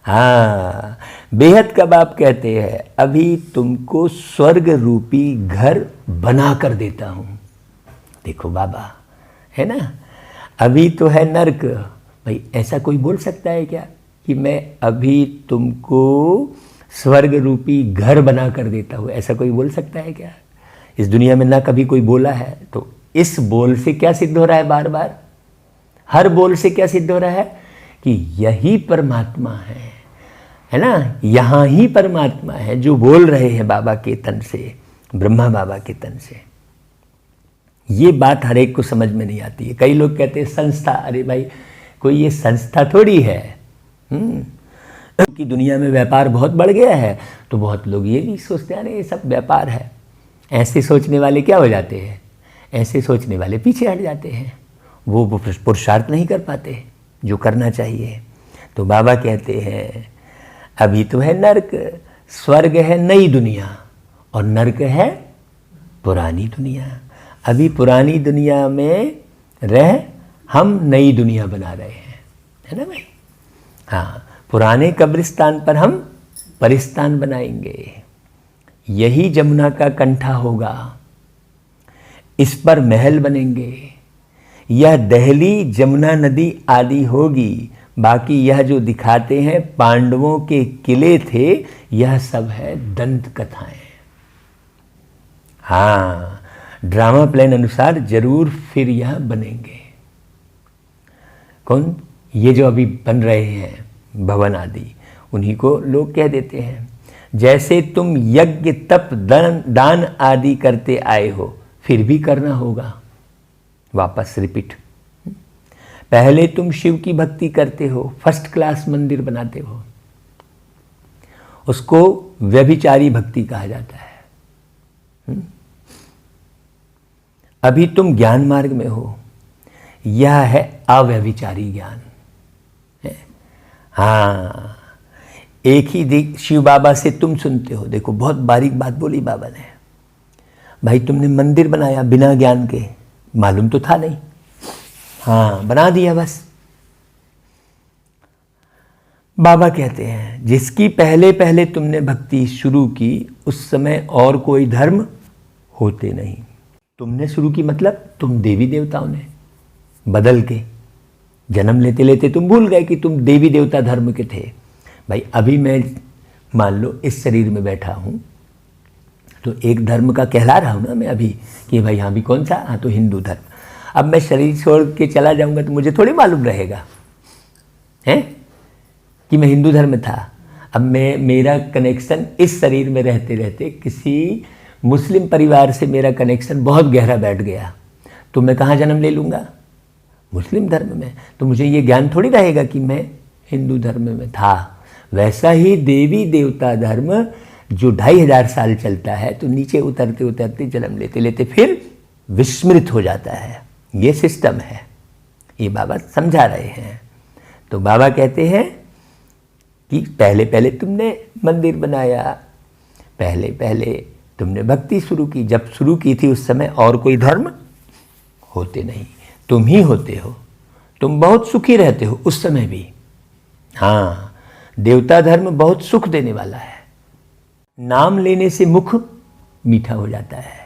हाँ, बेहद का बाप कहते हैं अभी तुमको स्वर्ग रूपी घर बना कर देता हूँ। देखो बाबा, है ना। अभी तो है नर्क भाई, ऐसा कोई बोल सकता है क्या कि मैं अभी तुमको स्वर्ग रूपी घर बना कर देता हूँ? ऐसा कोई बोल सकता है क्या? इस दुनिया में ना कभी कोई बोला है। तो इस बोल से क्या सिद्ध हो रहा है? बार बार हर बोल से क्या सिद्ध हो रहा है कि यही परमात्मा है ना। यहाँ ही परमात्मा है जो बोल रहे हैं बाबा के तन से, ब्रह्मा बाबा के तन से। ये बात हर एक को समझ में नहीं आती है। कई लोग कहते हैं संस्था, अरे भाई कोई ये संस्था थोड़ी है। कि दुनिया में व्यापार बहुत बढ़ गया है, तो बहुत लोग ये भी सोचते हैं अरे ये सब व्यापार है। ऐसे सोचने वाले क्या हो जाते हैं, ऐसे सोचने वाले पीछे हट जाते हैं, वो पुरुषार्थ नहीं कर पाते जो करना चाहिए। तो बाबा कहते हैं अभी तो है नर्क, स्वर्ग है नई दुनिया और नर्क है पुरानी दुनिया। अभी पुरानी दुनिया में रह हम नई दुनिया बना रहे हैं, है ना भाई। हाँ, पुराने कब्रिस्तान पर हम परिस्तान बनाएंगे। यही जमुना का कंठा होगा, इस पर महल बनेंगे। यह दहली जमुना नदी आदि होगी। बाकी यह जो दिखाते हैं पांडवों के किले थे, यह सब है दंत कथाएं। हाँ, ड्रामा प्लान अनुसार जरूर फिर यह बनेंगे। कौन? ये जो अभी बन रहे हैं भवन आदि, उन्हीं को लोग कह देते हैं। जैसे तुम यज्ञ तप दान आदि करते आए हो, फिर भी करना होगा। वापस रिपीट। पहले तुम शिव की भक्ति करते हो, फर्स्ट क्लास मंदिर बनाते हो, उसको व्यभिचारी भक्ति कहा जाता है। अभी तुम ज्ञान मार्ग में हो, यह है अव्यभिचारी ज्ञान। हाँ, एक ही शिव बाबा से तुम सुनते हो। देखो बहुत बारीक बात बोली बाबा ने। भाई तुमने मंदिर बनाया बिना ज्ञान के, मालूम तो था नहीं, हाँ बना दिया बस। बाबा कहते हैं जिसकी पहले पहले तुमने भक्ति शुरू की, उस समय और कोई धर्म होते नहीं। तुमने शुरू की मतलब तुम देवी देवताओं ने बदल के, जन्म लेते लेते तुम भूल गए कि तुम देवी देवता धर्म के थे। भाई अभी मैं मान लो इस शरीर में बैठा हूँ, तो एक धर्म का कहला रहा हूँ ना मैं अभी कि भाई हाँ भी कौन सा, हाँ तो हिंदू धर्म। अब मैं शरीर छोड़ के चला जाऊँगा तो मुझे थोड़ी मालूम रहेगा हैं कि मैं हिंदू धर्म में था। अब मेरा कनेक्शन इस शरीर में रहते रहते किसी मुस्लिम परिवार से मेरा कनेक्शन बहुत गहरा बैठ गया, तो मैं कहाँ जन्म ले लूँगा? मुस्लिम धर्म में। तो मुझे ये ज्ञान थोड़ी रहेगा कि मैं हिंदू धर्म में था। वैसा ही देवी देवता धर्म जो 2500 साल चलता है, तो नीचे उतरते उतरते जन्म लेते लेते फिर विस्मृत हो जाता है। ये सिस्टम है, ये बाबा समझा रहे हैं। तो बाबा कहते हैं कि पहले पहले तुमने मंदिर बनाया, पहले पहले तुमने भक्ति शुरू की। जब शुरू की थी उस समय और कोई धर्म होते नहीं, तुम ही होते हो। तुम बहुत सुखी रहते हो उस समय भी। हाँ, देवता धर्म बहुत सुख देने वाला है। नाम लेने से मुख मीठा हो जाता है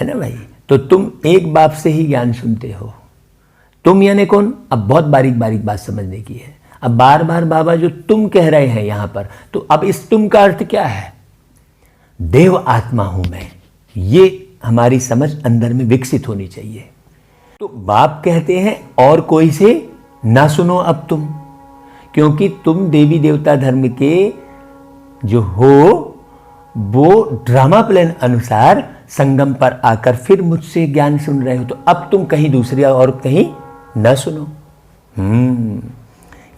ना भाई। तो तुम एक बाप से ही ज्ञान सुनते हो। तुम यानी कौन? अब बहुत बारीक बारीक बात समझने की है। अब बार बार बाबा जो तुम कह रहे हैं यहां पर, तो अब इस तुम का अर्थ क्या है? देव आत्मा हूं मैं, ये हमारी समझ अंदर में विकसित होनी चाहिए। तो बाप कहते हैं और कोई से ना सुनो अब तुम, क्योंकि तुम देवी देवता धर्म के जो हो, वो ड्रामा प्लान अनुसार संगम पर आकर फिर मुझसे ज्ञान सुन रहे हो। तो अब तुम कहीं दूसरी और कहीं न सुनो।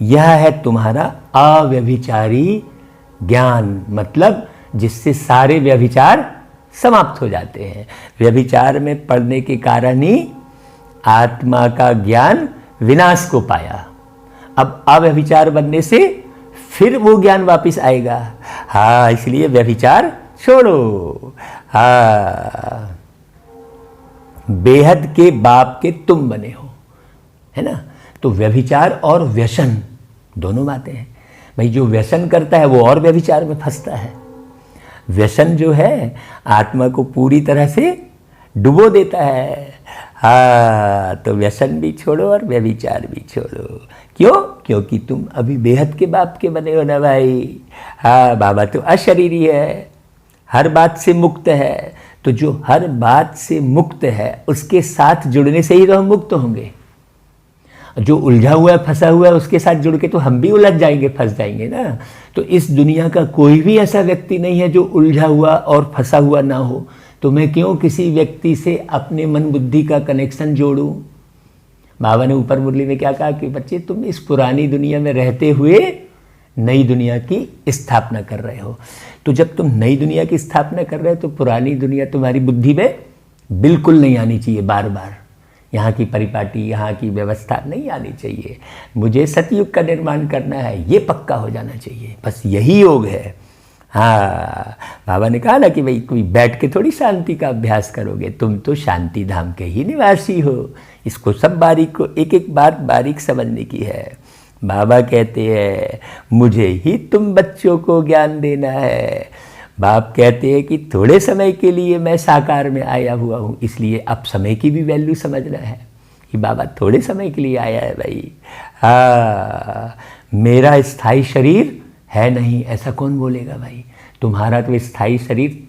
यह है तुम्हारा अव्यभिचारी ज्ञान, मतलब जिससे सारे व्यभिचार समाप्त हो जाते हैं। व्यभिचार में पड़ने के कारण ही आत्मा का ज्ञान विनाश को पाया। अब अव्यभिचार बनने से फिर वो ज्ञान वापस आएगा। हाँ, इसलिए व्यभिचार छोड़ो। हाँ, बेहद के बाप के तुम बने हो, है ना। तो व्यभिचार और व्यसन दोनों बातें हैं भाई। जो व्यसन करता है वो और व्यभिचार में फंसता है। व्यसन जो है आत्मा को पूरी तरह से डुबो देता है। हाँ, तो व्यसन भी छोड़ो और व्यभिचार भी छोड़ो। क्यों? क्योंकि तुम अभी बेहद के बाप के बने हो ना भाई। हाँ, बाबा तो अशरीरी है, हर बात से मुक्त है। तो जो हर बात से मुक्त है उसके साथ जुड़ने से ही तो हम मुक्त होंगे। जो उलझा हुआ है, फंसा हुआ है, उसके साथ जुड़ के तो हम भी उलझ जाएंगे, फंस जाएंगे ना। तो इस दुनिया का कोई भी ऐसा व्यक्ति नहीं है जो उलझा हुआ और फंसा हुआ ना हो। तो मैं क्यों किसी व्यक्ति से अपने मन बुद्धि का कनेक्शन जोड़ूं? बाबा ने ऊपर मुरली में क्या कहा कि बच्चे तुम इस पुरानी दुनिया में रहते हुए नई दुनिया की स्थापना कर रहे हो। तो जब तुम नई दुनिया की स्थापना कर रहे हो तो पुरानी दुनिया तुम्हारी बुद्धि में बिल्कुल नहीं आनी चाहिए। बार बार यहाँ की परिपाटी, यहाँ की व्यवस्था नहीं आनी चाहिए। मुझे सतयुग का निर्माण करना है, ये पक्का हो जाना चाहिए। बस यही योग है। हाँ, बाबा ने कहा ना कि भाई कोई बैठ के थोड़ी शांति का अभ्यास करोगे, तुम तो शांति धाम के ही निवासी हो। इसको सब बारीक को एक एक बात बारीक समझने की है। बाबा कहते हैं मुझे ही तुम बच्चों को ज्ञान देना है। बाप कहते हैं कि थोड़े समय के लिए मैं साकार में आया हुआ हूँ, इसलिए अब समय की भी वैल्यू समझना है कि बाबा थोड़े समय के लिए आया है भाई। हाँ, मेरा स्थायी शरीर है नहीं, ऐसा कौन बोलेगा भाई? तुम्हारा तो स्थायी शरीर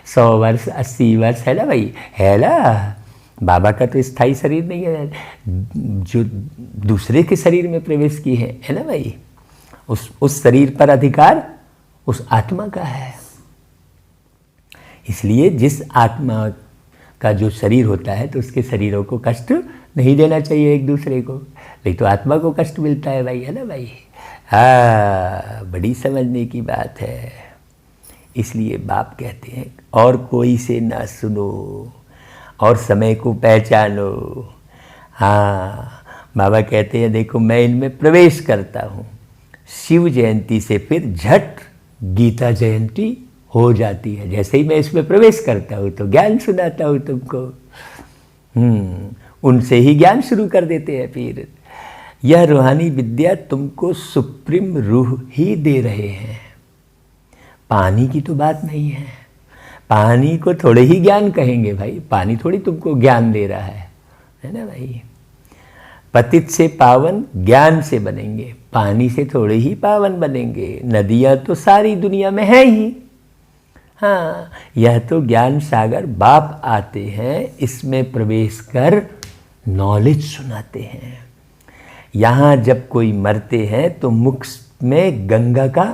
100 वर्ष 80 वर्ष है ना भाई, है ना। बाबा का तो स्थायी शरीर नहीं है, जो दूसरे के शरीर में प्रवेश की है ना भाई। उस शरीर पर अधिकार उस आत्मा का है। इसलिए जिस आत्मा का जो शरीर होता है तो उसके शरीरों को कष्ट नहीं देना चाहिए एक दूसरे को, नहीं तो आत्मा को कष्ट मिलता है भाई, है ना भाई। हाँ, बड़ी समझने की बात है। इसलिए बाप कहते हैं और कोई से ना सुनो और समय को पहचानो। हाँ, बाबा कहते हैं देखो मैं इनमें प्रवेश करता हूँ, शिव जयंती से फिर झट गीता जयंती हो जाती है। जैसे ही मैं इसमें प्रवेश करता हूँ तो ज्ञान सुनाता हूँ तुमको। उनसे ही ज्ञान शुरू कर देते हैं। फिर यह रूहानी विद्या तुमको सुप्रीम रूह ही दे रहे हैं। पानी की तो बात नहीं है, पानी को थोड़े ही ज्ञान कहेंगे भाई, पानी थोड़ी तुमको ज्ञान दे रहा है ना भाई। पतित से पावन ज्ञान से बनेंगे, पानी से थोड़े ही पावन बनेंगे। नदियाँ तो सारी दुनिया में है ही। हाँ, यह तो ज्ञान सागर बाप आते हैं, इसमें प्रवेश कर नॉलेज सुनाते हैं। यहाँ जब कोई मरते हैं तो मुख में गंगा का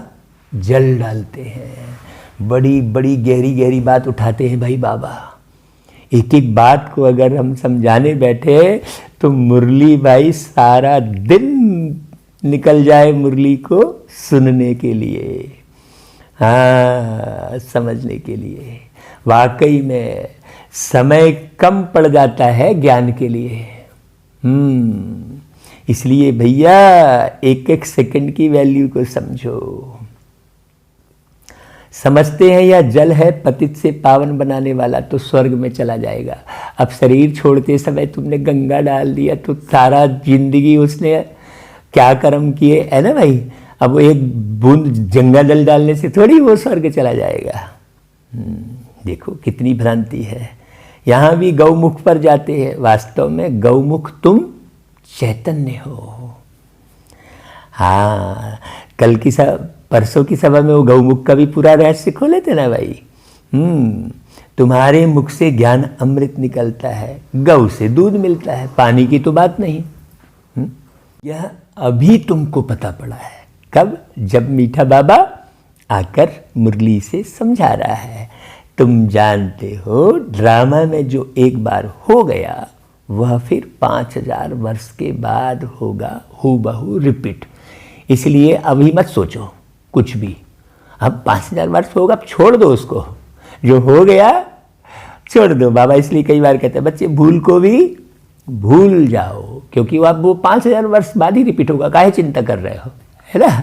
जल डालते हैं। बड़ी बड़ी गहरी गहरी बात उठाते हैं भाई बाबा। एक एक बात को अगर हम समझाने बैठे तो मुरली भाई सारा दिन निकल जाए मुरली को सुनने के लिए, हाँ, समझने के लिए। वाकई में समय कम पड़ जाता है ज्ञान के लिए। इसलिए भैया एक एक सेकंड की वैल्यू को समझो। समझते हैं यह जल है पतित से पावन बनाने वाला तो स्वर्ग में चला जाएगा। अब शरीर छोड़ते समय तुमने गंगा डाल दिया तो सारा जिंदगी उसने क्या कर्म किए, है ना भाई। अब वो एक बूंद गंगा जल डालने से थोड़ी वो स्वर्ग चला जाएगा। देखो कितनी भ्रांति है। यहाँ भी गौमुख पर जाते हैं, वास्तव में गौमुख तुम चैतन्य हो। हाँ, कल की परसों की सभा में वो गौमुख का भी पूरा रहस्य खोले थे ना भाई। तुम्हारे मुख से ज्ञान अमृत निकलता है, गौ से दूध मिलता है, पानी की तो बात नहीं। यह अभी तुमको पता पड़ा है। कब? जब मीठा बाबा आकर मुरली से समझा रहा है। तुम जानते हो ड्रामा में जो एक बार हो गया वह फिर 5000 वर्ष के बाद होगा, हूबहू रिपीट। इसलिए अभी मत सोचो कुछ भी। अब 5000 वर्ष होगा, अब छोड़ दो उसको, जो हो गया छोड़ दो। बाबा इसलिए कई बार कहते हैं बच्चे भूल को भी भूल जाओ, क्योंकि वो 5000 वर्ष बाद ही रिपीट होगा, काहे चिंता कर रहे हो, है ना।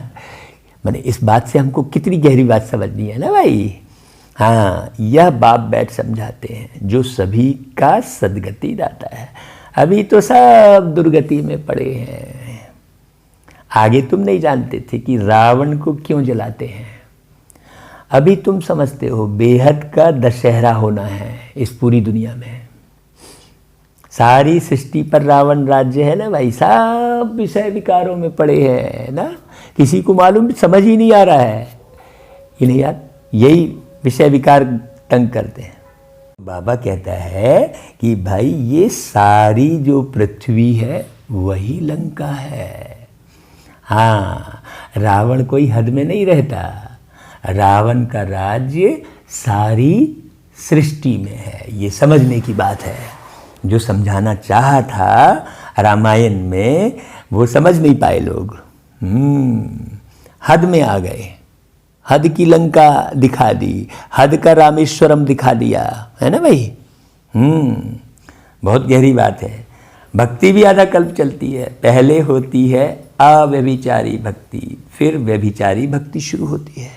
मैंने इस बात से हमको कितनी गहरी बात समझनी है ना भाई। हाँ, यह बाप बैठ समझाते हैं जो सभी का सदगति दाता है। अभी तो सब दुर्गति में पड़े हैं। आगे तुम नहीं जानते थे कि रावण को क्यों जलाते हैं, अभी तुम समझते हो। बेहद का दशहरा होना है इस पूरी दुनिया में। सारी सृष्टि पर रावण राज्य है ना भाई। सब विषय विकारों में पड़े हैं ना, किसी को मालूम समझ ही नहीं आ रहा है। ये नहीं यार, यही विषय विकार तंग करते हैं। बाबा कहता है कि भाई ये सारी जो पृथ्वी है वही लंका है। हाँ, रावण कोई हद में नहीं रहता। रावण का राज्य सारी सृष्टि में है। ये समझने की बात है। जो समझाना चाहा था रामायण में वो समझ नहीं पाए लोग। हद में आ गए, हद की लंका दिखा दी, हद का रामेश्वरम दिखा दिया, है ना भाई। बहुत गहरी बात है। भक्ति भी आधा कल्प चलती है। पहले होती है अव्यभिचारी भक्ति, फिर व्यभिचारी भक्ति शुरू होती है।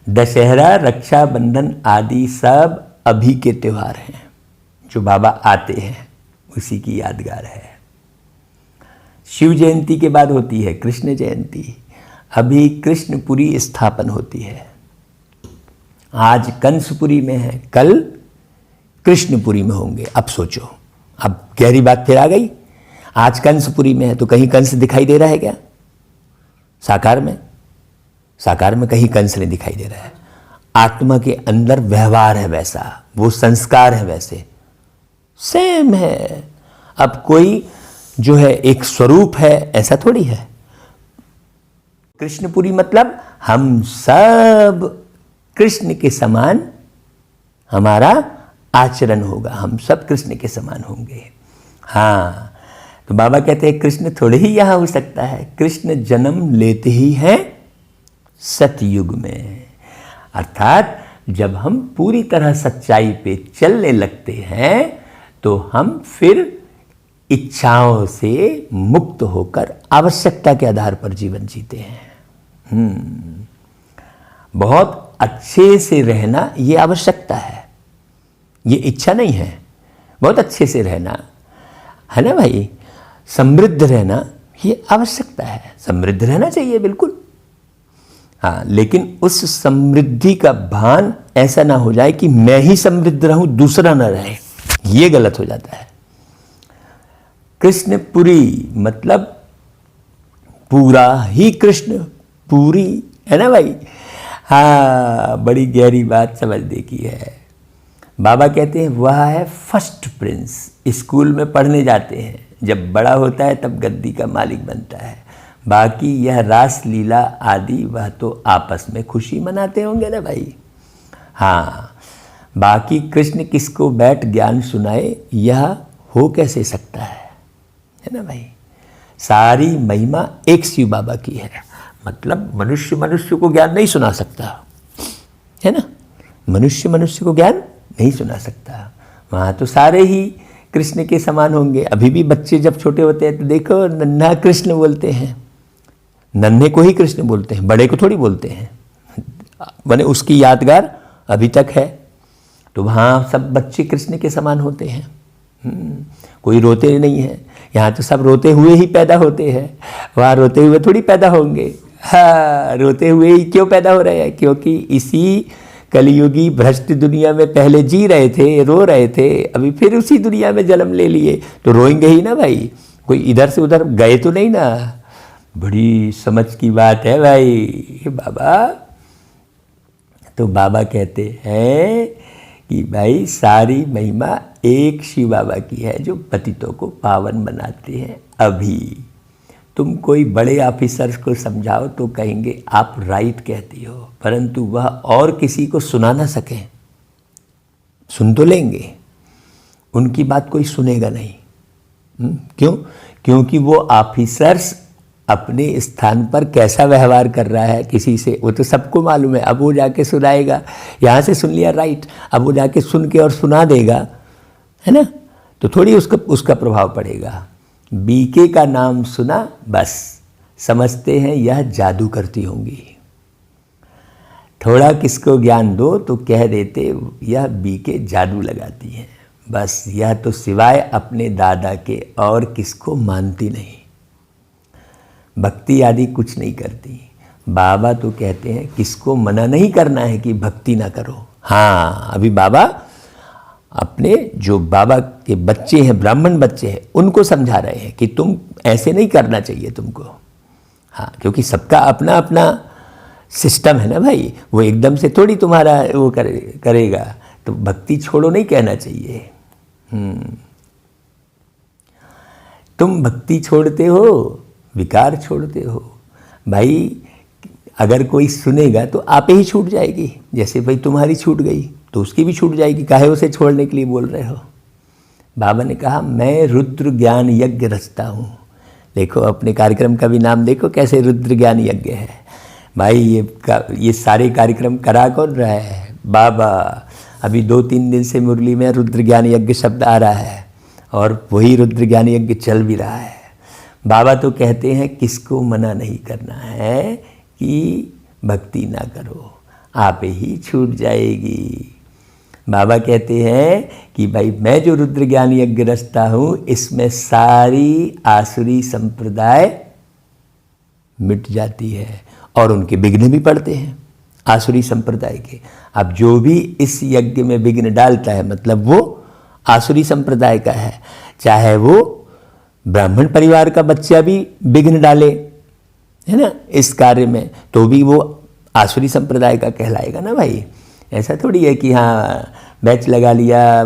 दशहरा, रक्षाबंधन आदि सब अभी के त्योहार हैं। जो बाबा आते हैं उसी की यादगार है। शिव जयंती के बाद होती है कृष्ण जयंती। अभी कृष्णपुरी स्थापन होती है। आज कंसपुरी में है, कल कृष्णपुरी में होंगे। अब सोचो, अब गहरी बात फिर आ गई। आज कंसपुरी में है तो कहीं कंस दिखाई दे रहा है क्या? साकार में, साकार में कहीं कंस नहीं दिखाई दे रहा है। आत्मा के अंदर व्यवहार है वैसा, वो संस्कार है वैसे, सेम है। अब कोई जो है एक स्वरूप है ऐसा थोड़ी है। कृष्णपुरी मतलब हम सब कृष्ण के समान हमारा आचरण होगा, हम सब कृष्ण के समान होंगे। हाँ, तो बाबा कहते हैं कृष्ण थोड़े ही यहाँ हो सकता है। कृष्ण जन्म लेते ही हैं सतयुग में, अर्थात जब हम पूरी तरह सच्चाई पे चलने लगते हैं तो हम फिर इच्छाओं से मुक्त होकर आवश्यकता के आधार पर जीवन जीते हैं। बहुत अच्छे से रहना ये आवश्यकता है, ये इच्छा नहीं है। बहुत अच्छे से रहना है ना भाई, समृद्ध रहना ये आवश्यकता है। समृद्ध रहना चाहिए बिल्कुल, हाँ, लेकिन उस समृद्धि का भान ऐसा ना हो जाए कि मैं ही समृद्ध रहूं दूसरा ना रहे, ये गलत हो जाता है। कृष्णपुरी मतलब पूरा ही कृष्ण पूरी, है ना भाई। हाँ, बड़ी गहरी बात समझने की है। बाबा कहते हैं वह है फर्स्ट प्रिंस। स्कूल में पढ़ने जाते हैं, जब बड़ा होता है तब गद्दी का मालिक बनता है। बाकी यह रास लीला आदि वह तो आपस में खुशी मनाते होंगे ना भाई। हाँ, बाकी कृष्ण किसको बैठ ज्ञान सुनाए यह हो कैसे सकता है ना भाई। सारी महिमा एक शिव बाबा की है। मतलब मनुष्य मनुष्य को ज्ञान नहीं सुना सकता, है ना। मनुष्य मनुष्य को ज्ञान नहीं सुना सकता। वहाँ तो सारे ही कृष्ण के समान होंगे। अभी भी बच्चे जब छोटे होते हैं तो देखो नन्हा कृष्ण बोलते हैं, नन्हे को ही कृष्ण बोलते हैं, बड़े को थोड़ी बोलते हैं। माने उसकी यादगार अभी तक है। तो वहाँ सब बच्चे कृष्ण के समान होते हैं। कोई रोते नहीं है। यहाँ तो सब रोते हुए ही पैदा होते हैं, वहाँ रोते हुए थोड़ी पैदा होंगे। हाँ, रोते हुए ही क्यों पैदा हो रहे हैं? क्योंकि इसी कलियुगी भ्रष्ट दुनिया में पहले जी रहे थे, रो रहे थे, अभी फिर उसी दुनिया में जन्म ले लिए तो रोएंगे ही ना भाई। कोई इधर से उधर गए तो नहीं ना। बड़ी समझ की बात है भाई बाबा। तो बाबा कहते हैं कि भाई सारी महिमा एक शिव बाबा की है जो पतितों को पावन बनाते हैं। अभी तुम कोई बड़े ऑफिसर्स को समझाओ तो कहेंगे आप राइट कहती हो, परंतु वह और किसी को सुना ना सके। सुन तो लेंगे, उनकी बात कोई सुनेगा नहीं। क्यों? क्योंकि वो ऑफिसर्स अपने स्थान पर कैसा व्यवहार कर रहा है किसी से वो तो सबको मालूम है। अब वो जाके सुनाएगा, यहाँ से सुन लिया राइट, अब वो जाके सुन के और सुना देगा, है ना, तो थोड़ी उसका प्रभाव पड़ेगा। बीके का नाम सुना बस समझते हैं यह जादू करती होंगी। थोड़ा किसको ज्ञान दो तो कह देते यह बीके जादू लगाती हैं। बस यह तो सिवाय अपने दादा के और किसको मानती नहीं, भक्ति आदि कुछ नहीं करती। बाबा तो कहते हैं किसको मना नहीं करना है कि भक्ति ना करो। हाँ, अभी बाबा अपने जो बाबा के बच्चे हैं, ब्राह्मण बच्चे हैं, उनको समझा रहे हैं कि तुम ऐसे नहीं करना चाहिए तुमको। हाँ, क्योंकि सबका अपना अपना सिस्टम है ना भाई। वो एकदम से थोड़ी तुम्हारा वो करेगा। तो भक्ति छोड़ो नहीं कहना चाहिए। तुम भक्ति छोड़ते हो, विकार छोड़ते हो भाई। अगर कोई सुनेगा तो आप ही छूट जाएगी, जैसे भाई तुम्हारी छूट गई तो उसकी भी छूट जाएगी, काहे उसे छोड़ने के लिए बोल रहे हो। बाबा ने कहा मैं रुद्र ज्ञान यज्ञ रचता हूँ। देखो अपने कार्यक्रम का भी नाम देखो कैसे रुद्र ज्ञान यज्ञ है। भाई ये सारे कार्यक्रम करा कौन रहा है? बाबा। अभी 2-3 दिन से मुरली में रुद्र ज्ञान यज्ञ शब्द आ रहा है और वही रुद्र ज्ञान यज्ञ चल भी रहा है। बाबा तो कहते हैं किसको मना नहीं करना है कि भक्ति ना करो, आप ही छूट जाएगी। बाबा कहते हैं कि भाई मैं जो रुद्र ज्ञान यज्ञ रचता हूँ इसमें सारी आसुरी संप्रदाय मिट जाती है और उनके विघ्न भी पड़ते हैं आसुरी संप्रदाय के। अब जो भी इस यज्ञ में विघ्न डालता है मतलब वो आसुरी संप्रदाय का है, चाहे वो ब्राह्मण परिवार का बच्चा भी विघ्न डाले, है ना, इस कार्य में, तो भी वो आसुरी संप्रदाय का कहलाएगा ना भाई। ऐसा थोड़ी है कि हाँ बैच लगा लिया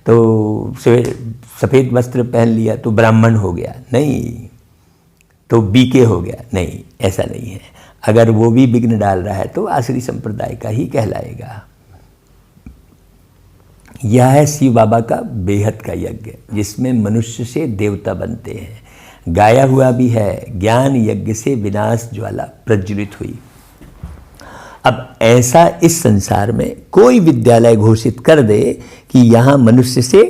तो सफ़ेद वस्त्र पहन लिया तो ब्राह्मण हो गया, नहीं, तो बीके हो गया, नहीं, ऐसा नहीं है। अगर वो भी विघ्न डाल रहा है तो आसुरी संप्रदाय का ही कहलाएगा। यह है शिव बाबा का बेहद का यज्ञ जिसमें मनुष्य से देवता बनते हैं। गाया हुआ भी है, ज्ञान यज्ञ से विनाश ज्वाला प्रज्वलित हुई। अब ऐसा इस संसार में कोई विद्यालय घोषित कर दे कि यहाँ मनुष्य से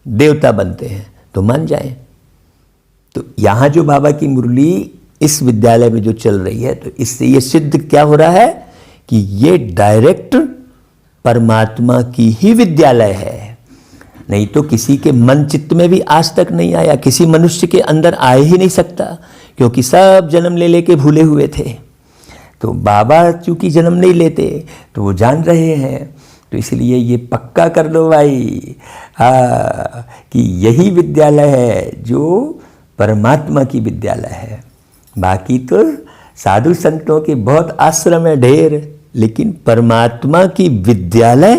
देवता बनते हैं तो मान जाए। तो यहाँ जो बाबा की मुरली इस विद्यालय में जो चल रही है तो इससे ये सिद्ध क्या हो रहा है कि ये डायरेक्ट परमात्मा की ही विद्यालय है। नहीं तो किसी के मन चित्त में भी आज तक नहीं आया, किसी मनुष्य के अंदर आ ही नहीं सकता, क्योंकि सब जन्म ले लेके भूले हुए थे। तो बाबा चूंकि जन्म नहीं लेते तो वो जान रहे हैं, तो इसलिए ये पक्का कर लो भाई कि यही विद्यालय है जो परमात्मा की विद्यालय है। बाकी तो साधु संतों के बहुत आश्रम है ढेर, लेकिन परमात्मा की विद्यालय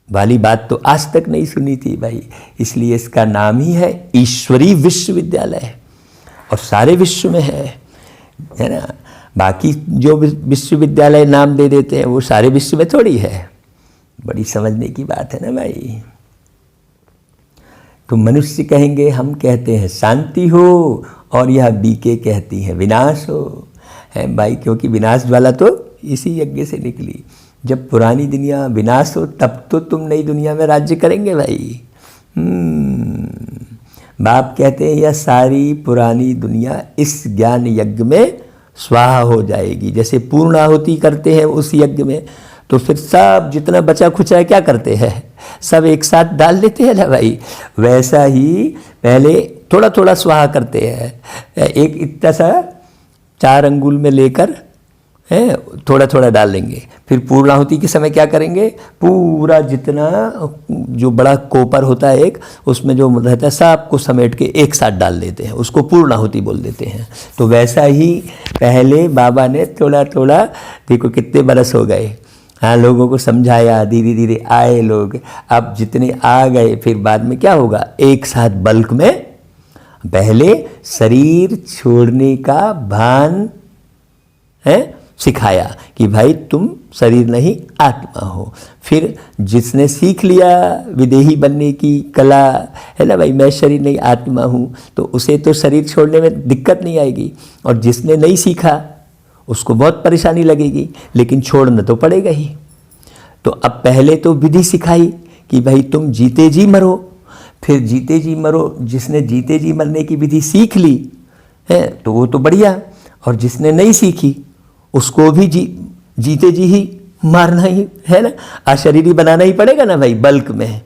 वाली बात तो आज तक नहीं सुनी थी भाई। इसलिए इसका नाम ही है ईश्वरी विश्वविद्यालय और सारे विश्व में है ना। बाकी जो विश्वविद्यालय नाम दे देते हैं वो सारे विश्व में थोड़ी है। बड़ी समझने की बात है ना भाई। तो मनुष्य कहेंगे, हम कहते हैं शांति हो और यह बीके कहती है विनाश हो, है भाई, क्योंकि विनाश ज्वाला तो इसी यज्ञ से निकली। जब पुरानी दुनिया विनाश हो तब तो तुम नई दुनिया में राज्य करेंगे भाई। बाप कहते हैं यह सारी पुरानी दुनिया इस ज्ञान यज्ञ में स्वाहा हो जाएगी। जैसे पूर्ण आहुति करते हैं उस यज्ञ में, तो फिर सब जितना बचा खुचा है क्या करते हैं, सब एक साथ डाल देते हैं ना भाई। वैसा ही पहले थोड़ा थोड़ा स्वाहा करते हैं, एक इतना सा 4 अंगुल में लेकर है थोड़ा थोड़ा डाल देंगे। फिर पूर्णाहुति के समय क्या करेंगे, पूरा जितना जो बड़ा कोपर होता है एक, उसमें जो रहता है सबको समेट के एक साथ डाल देते हैं, उसको पूर्णाहुति बोल देते हैं। तो वैसा ही पहले बाबा ने थोड़ा थोड़ा, देखो कितने बरस हो गए, हाँ, लोगों को समझाया, धीरे धीरे आए लोग। अब जितने आ गए फिर बाद में क्या होगा, एक साथ बल्क में पहले शरीर छोड़ने का भान है सिखाया कि भाई तुम शरीर नहीं आत्मा हो। फिर जिसने सीख लिया विदेही बनने की कला, है ना भाई, मैं शरीर नहीं आत्मा हूँ, तो उसे तो शरीर छोड़ने में दिक्कत नहीं आएगी। और जिसने नहीं सीखा उसको बहुत परेशानी लगेगी, लेकिन छोड़ना तो पड़ेगा ही। तो अब पहले तो विधि सिखाई कि भाई तुम जीते जी मरो, फिर जीते जी मरो। जिसने जीते जी मरने की विधि सीख ली है तो वो तो बढ़िया, और जिसने नहीं सीखी उसको भी जीते जी ही मारना ही है ना, अशरीरी बनाना ही पड़ेगा ना भाई, बल्क में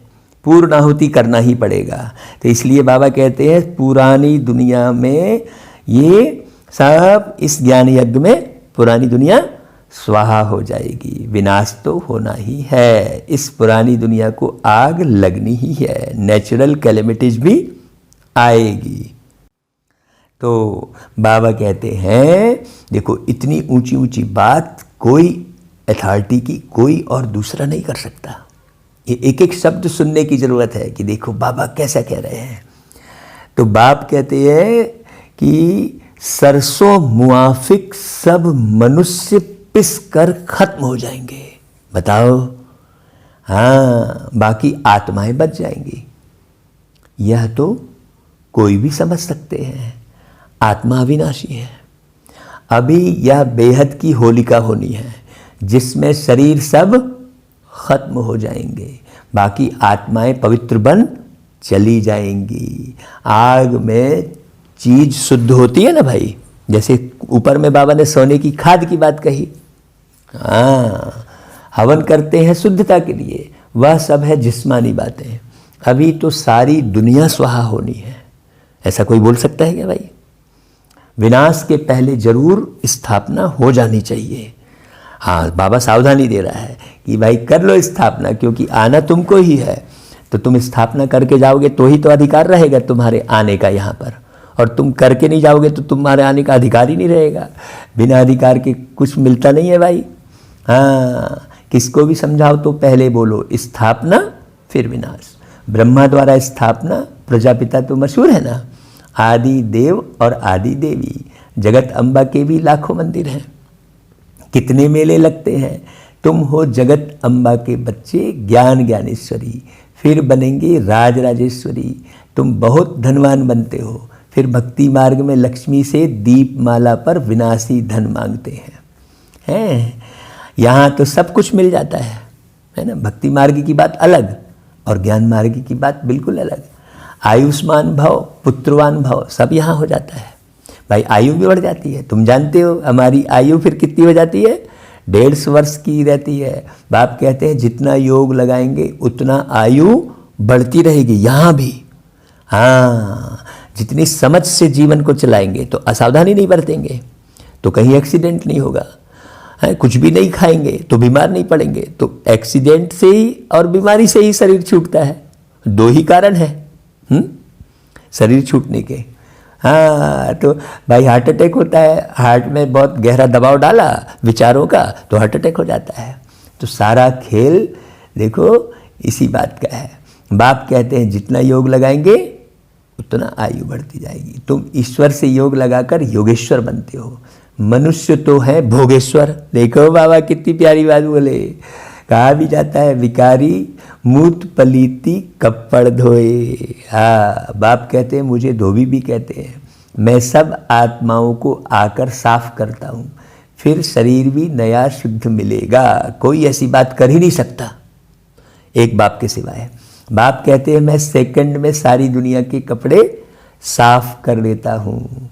पूर्ण आहुति करना ही पड़ेगा। तो इसलिए बाबा कहते हैं पुरानी दुनिया में ये सब इस ज्ञान यज्ञ में पुरानी दुनिया स्वाहा हो जाएगी, विनाश तो होना ही है। इस पुरानी दुनिया को आग लगनी ही है, नेचुरल कैलेमिटीज भी आएगी। तो बाबा कहते हैं देखो इतनी ऊंची ऊंची बात कोई अथॉरिटी की कोई और दूसरा नहीं कर सकता। ये एक एक शब्द सुनने की ज़रूरत है कि देखो बाबा कैसा कह रहे हैं। तो बाप कहते हैं कि सरसों मुआफिक सब मनुष्य पिस कर खत्म हो जाएंगे। बताओ, हाँ, बाकी आत्माएं बच जाएंगी। यह तो कोई भी समझ सकते हैं, आत्मा अविनाशी है। अभी यह बेहद की होलिका होनी है जिसमें शरीर सब खत्म हो जाएंगे, बाकी आत्माएं पवित्र बन चली जाएंगी। आग में चीज शुद्ध होती है ना भाई, जैसे ऊपर में बाबा ने सोने की खाद की बात कही। हाँ, हवन करते हैं शुद्धता के लिए, वह सब है जिस्मानी बातें। अभी तो सारी दुनिया स्वाहा होनी है, ऐसा कोई बोल सकता है क्या भाई? विनाश के पहले जरूर स्थापना हो जानी चाहिए। हाँ, बाबा सावधानी दे रहा है कि भाई कर लो स्थापना, क्योंकि आना तुमको ही है। तो तुम स्थापना करके जाओगे तो ही तो अधिकार रहेगा तुम्हारे आने का यहाँ पर, और तुम करके नहीं जाओगे तो तुम्हारे आने का अधिकार ही नहीं रहेगा। बिना अधिकार के कुछ मिलता नहीं है भाई। हाँ, किसको भी समझाओ तो पहले बोलो स्थापना फिर विनाश। ब्रह्मा द्वारा स्थापना, प्रजापिता तो मशहूर है ना, आदि देव और आदि देवी। जगत अम्बा के भी लाखों मंदिर हैं, कितने मेले लगते हैं। तुम हो जगत अम्बा के बच्चे, ज्ञान ज्ञानेश्वरी, फिर बनेंगे राज राजेश्वरी। तुम बहुत धनवान बनते हो, फिर भक्ति मार्ग में लक्ष्मी से दीप माला पर विनाशी धन मांगते हैं। यहाँ तो सब कुछ मिल जाता है ना। भक्ति मार्ग की बात अलग और ज्ञान मार्ग की बात बिल्कुल अलग। आयुष्मान भव, पुत्रवान भव, सब यहाँ हो जाता है भाई। आयु भी बढ़ जाती है, तुम जानते हो हमारी आयु फिर कितनी हो जाती है, 150 वर्ष की रहती है। बाप कहते हैं जितना योग लगाएंगे उतना आयु बढ़ती रहेगी। यहाँ भी हाँ, जितनी समझ से जीवन को चलाएंगे तो असावधानी नहीं बरतेंगे तो कहीं एक्सीडेंट नहीं होगा, है कुछ भी नहीं खाएंगे तो बीमार नहीं पड़ेंगे। तो एक्सीडेंट से ही और बीमारी से ही शरीर छूटता है, दो ही कारण है शरीर छूटने के। हाँ, तो भाई हार्ट अटैक होता है, हार्ट में बहुत गहरा दबाव डाला विचारों का तो हार्ट अटैक हो जाता है। तो सारा खेल देखो इसी बात का है। बाप कहते हैं जितना योग लगाएंगे उतना आयु बढ़ती जाएगी। तुम ईश्वर से योग लगाकर योगेश्वर बनते हो, मनुष्य तो है भोगेश्वर। देखो बाबा कितनी प्यारी बात बोले। कहा भी जाता है विकारी मूत पलीती कपड़ धोए। हाँ, बाप कहते हैं, मुझे धोबी भी कहते हैं। मैं सब आत्माओं को आकर साफ करता हूँ, फिर शरीर भी नया शुद्ध मिलेगा। कोई ऐसी बात कर ही नहीं सकता एक बाप के सिवाय। बाप कहते हैं मैं सेकंड में सारी दुनिया के कपड़े साफ कर देता हूँ।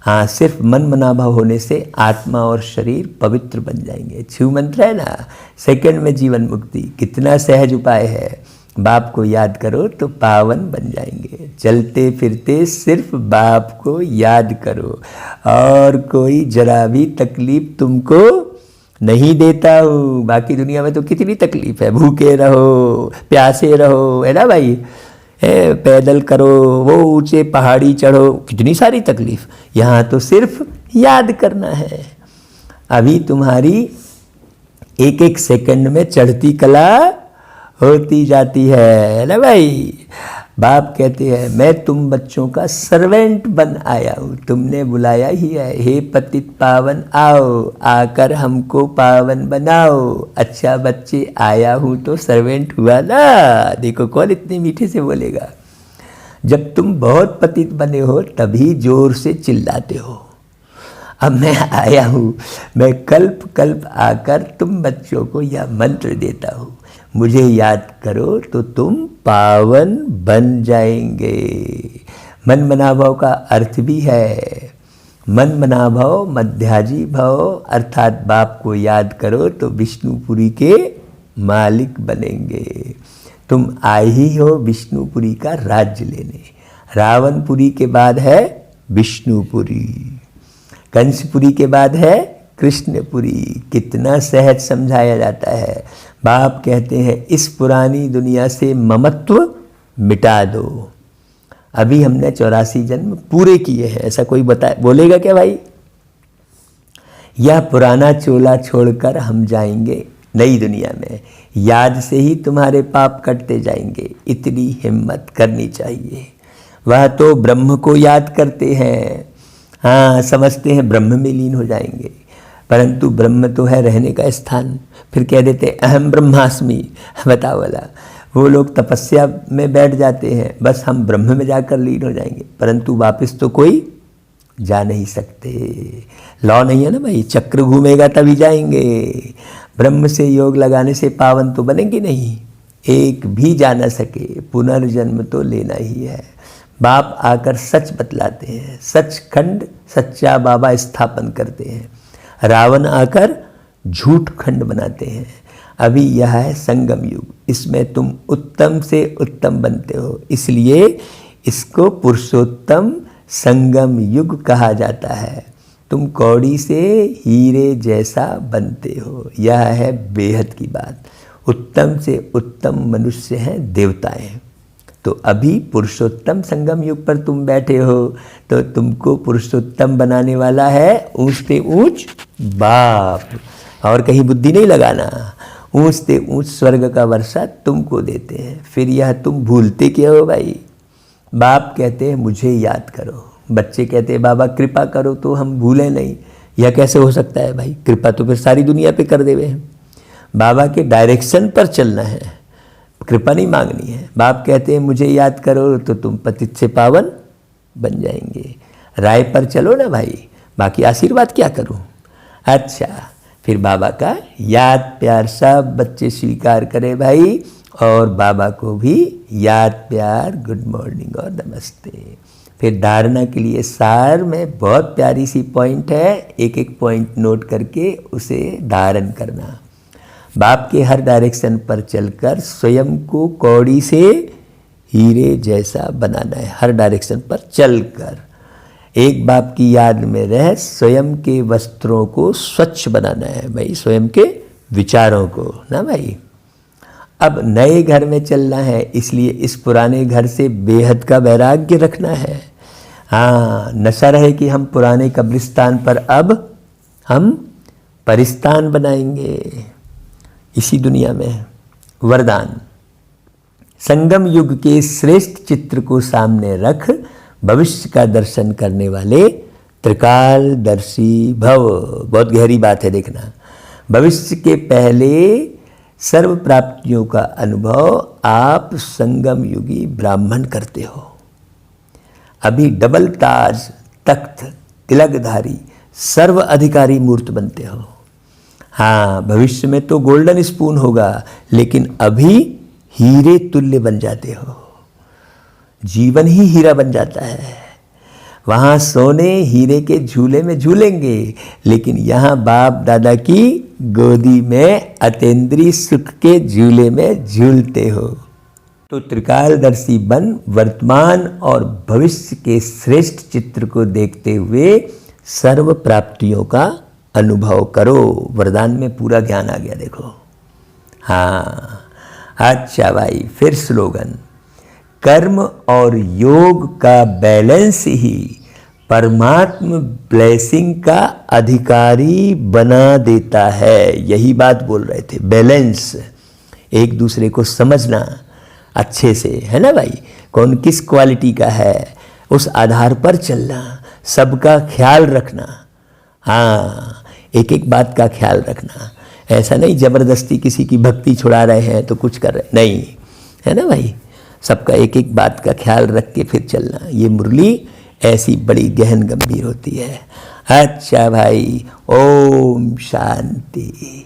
हाँ, सिर्फ मन मनाभाव होने से आत्मा और शरीर पवित्र बन जाएंगे। शिव मंत्र है ना, सेकंड में जीवन मुक्ति। कितना सहज उपाय है, बाप को याद करो तो पावन बन जाएंगे। चलते फिरते सिर्फ बाप को याद करो, और कोई जरा भी तकलीफ तुमको नहीं देता हूँ। बाकी दुनिया में तो कितनी तकलीफ है, भूखे रहो, प्यासे रहो, है ना भाई, पैदल करो, वो ऊंचे पहाड़ी चढ़ो, कितनी सारी तकलीफ। यहाँ तो सिर्फ याद करना है। अभी तुम्हारी एक एक सेकंड में चढ़ती कला होती जाती है ना भाई। बाप कहते हैं मैं तुम बच्चों का सर्वेंट बन आया हूँ, तुमने बुलाया ही है। हे पतित पावन आओ, आकर हमको पावन बनाओ। अच्छा बच्चे आया हूँ तो सर्वेंट हुआ ना। देखो कौन इतने मीठे से बोलेगा। जब तुम बहुत पतित बने हो तभी जोर से चिल्लाते हो। अब मैं आया हूँ, मैं कल्प कल्प आकर तुम बच्चों को यह मंत्र देता हूँ, मुझे याद करो तो तुम पावन बन जाएंगे। मन मनाभाव का अर्थ भी है, मन मनाभाव मध्याजी भाव, अर्थात बाप को याद करो तो विष्णुपुरी के मालिक बनेंगे। तुम आए ही हो विष्णुपुरी का राज्य लेने। रावणपुरी के बाद है विष्णुपुरी, कंसपुरी के बाद है कृष्णपुरी। कितना सहज समझाया जाता है। बाप कहते हैं इस पुरानी दुनिया से ममत्व मिटा दो। अभी हमने 84 जन्म पूरे किए हैं, ऐसा कोई बोलेगा क्या भाई? यह पुराना चोला छोड़कर हम जाएंगे नई दुनिया में। याद से ही तुम्हारे पाप कटते जाएंगे, इतनी हिम्मत करनी चाहिए। वह तो ब्रह्म को याद करते हैं। हाँ, समझते हैं ब्रह्म में लीन हो जाएंगे, परंतु ब्रह्म तो है रहने का स्थान। फिर कह देते अहम ब्रह्मास्मि, बताओ वाला। वो लोग तपस्या में बैठ जाते हैं, बस हम ब्रह्म में जाकर लीन हो जाएंगे, परंतु वापस तो कोई जा नहीं सकते। लॉ नहीं है ना भाई, चक्र घूमेगा तभी जाएंगे। ब्रह्म से योग लगाने से पावन तो बनेंगे नहीं, एक भी जा न सके, पुनर्जन्म तो लेना ही है। बाप आकर सच बतलाते हैं, सचखंड सच्चा बाबा स्थापन करते हैं। रावण आकर झूठ खंड बनाते हैं। अभी यह है संगम युग, इसमें तुम उत्तम से उत्तम बनते हो, इसलिए इसको पुरुषोत्तम संगम युग कहा जाता है। तुम कौड़ी से हीरे जैसा बनते हो, यह है बेहद की बात। उत्तम से उत्तम मनुष्य हैं देवताएं। तो अभी पुरुषोत्तम संगम युग पर तुम बैठे हो, तो तुमको पुरुषोत्तम बनाने वाला है ऊंच से ऊंच बाप। और कहीं बुद्धि नहीं लगाना, ऊंच से ऊंच स्वर्ग का वर्षा तुमको देते हैं। फिर यह तुम भूलते क्या हो भाई? बाप कहते हैं मुझे याद करो, बच्चे कहते हैं बाबा कृपा करो तो हम भूलें नहीं। यह कैसे हो सकता है भाई? कृपा तो फिर सारी दुनिया पे कर देवे हैं। बाबा के डायरेक्शन पर चलना है, कृपा नहीं मांगनी है। बाप कहते हैं मुझे याद करो तो तुम पतित से पावन बन जाएंगे। राय पर चलो ना भाई, बाकी आशीर्वाद क्या करूं? अच्छा, फिर बाबा का याद प्यार सब बच्चे स्वीकार करें भाई, और बाबा को भी याद प्यार गुड मॉर्निंग और नमस्ते। फिर धारणा के लिए सार में बहुत प्यारी सी पॉइंट है, एक एक पॉइंट नोट करके उसे धारण करना। बाप के हर डायरेक्शन पर चलकर स्वयं को कौड़ी से हीरे जैसा बनाना है। हर डायरेक्शन पर चलकर एक बाप की याद में रह स्वयं के वस्त्रों को स्वच्छ बनाना है भाई, स्वयं के विचारों को ना भाई। अब नए घर में चलना है, इसलिए इस पुराने घर से बेहद का वैराग्य रखना है। हाँ, नशा रहे कि हम पुराने कब्रिस्तान पर अब हम परिस्तान बनाएंगे इसी दुनिया में। वरदान, संगम युग के श्रेष्ठ चित्र को सामने रख भविष्य का दर्शन करने वाले त्रिकालदर्शी भव। बहुत गहरी बात है, देखना। भविष्य के पहले सर्व प्राप्तियों का अनुभव आप संगम युगी ब्राह्मण करते हो। अभी डबल ताज तख्त तिलकधारी सर्व अधिकारी मूर्त बनते हो। हाँ, भविष्य में तो गोल्डन स्पून होगा, लेकिन अभी हीरे तुल्य बन जाते हो। जीवन ही हीरा बन जाता है। वहाँ सोने हीरे के झूले में झूलेंगे, लेकिन यहाँ बाप दादा की गोदी में अतीन्द्रिय सुख के झूले में झूलते हो। तो त्रिकालदर्शी बन वर्तमान और भविष्य के श्रेष्ठ चित्र को देखते हुए सर्व प्राप्तियों का अनुभव करो। वरदान में पूरा ज्ञान आ गया, देखो। हाँ, अच्छा भाई, फिर स्लोगन, कर्म और योग का बैलेंस ही परमात्म ब्लेसिंग का अधिकारी बना देता है। यही बात बोल रहे थे, बैलेंस, एक दूसरे को समझना अच्छे से, है ना भाई। कौन किस क्वालिटी का है उस आधार पर चलना, सबका ख्याल रखना। हाँ, एक एक बात का ख्याल रखना। ऐसा नहीं जबरदस्ती किसी की भक्ति छुड़ा रहे हैं तो कुछ कर रहे नहीं, है ना भाई। सबका एक एक बात का ख्याल रख के फिर चलना। ये मुरली ऐसी बड़ी गहन गंभीर होती है। अच्छा भाई, ओम शांति।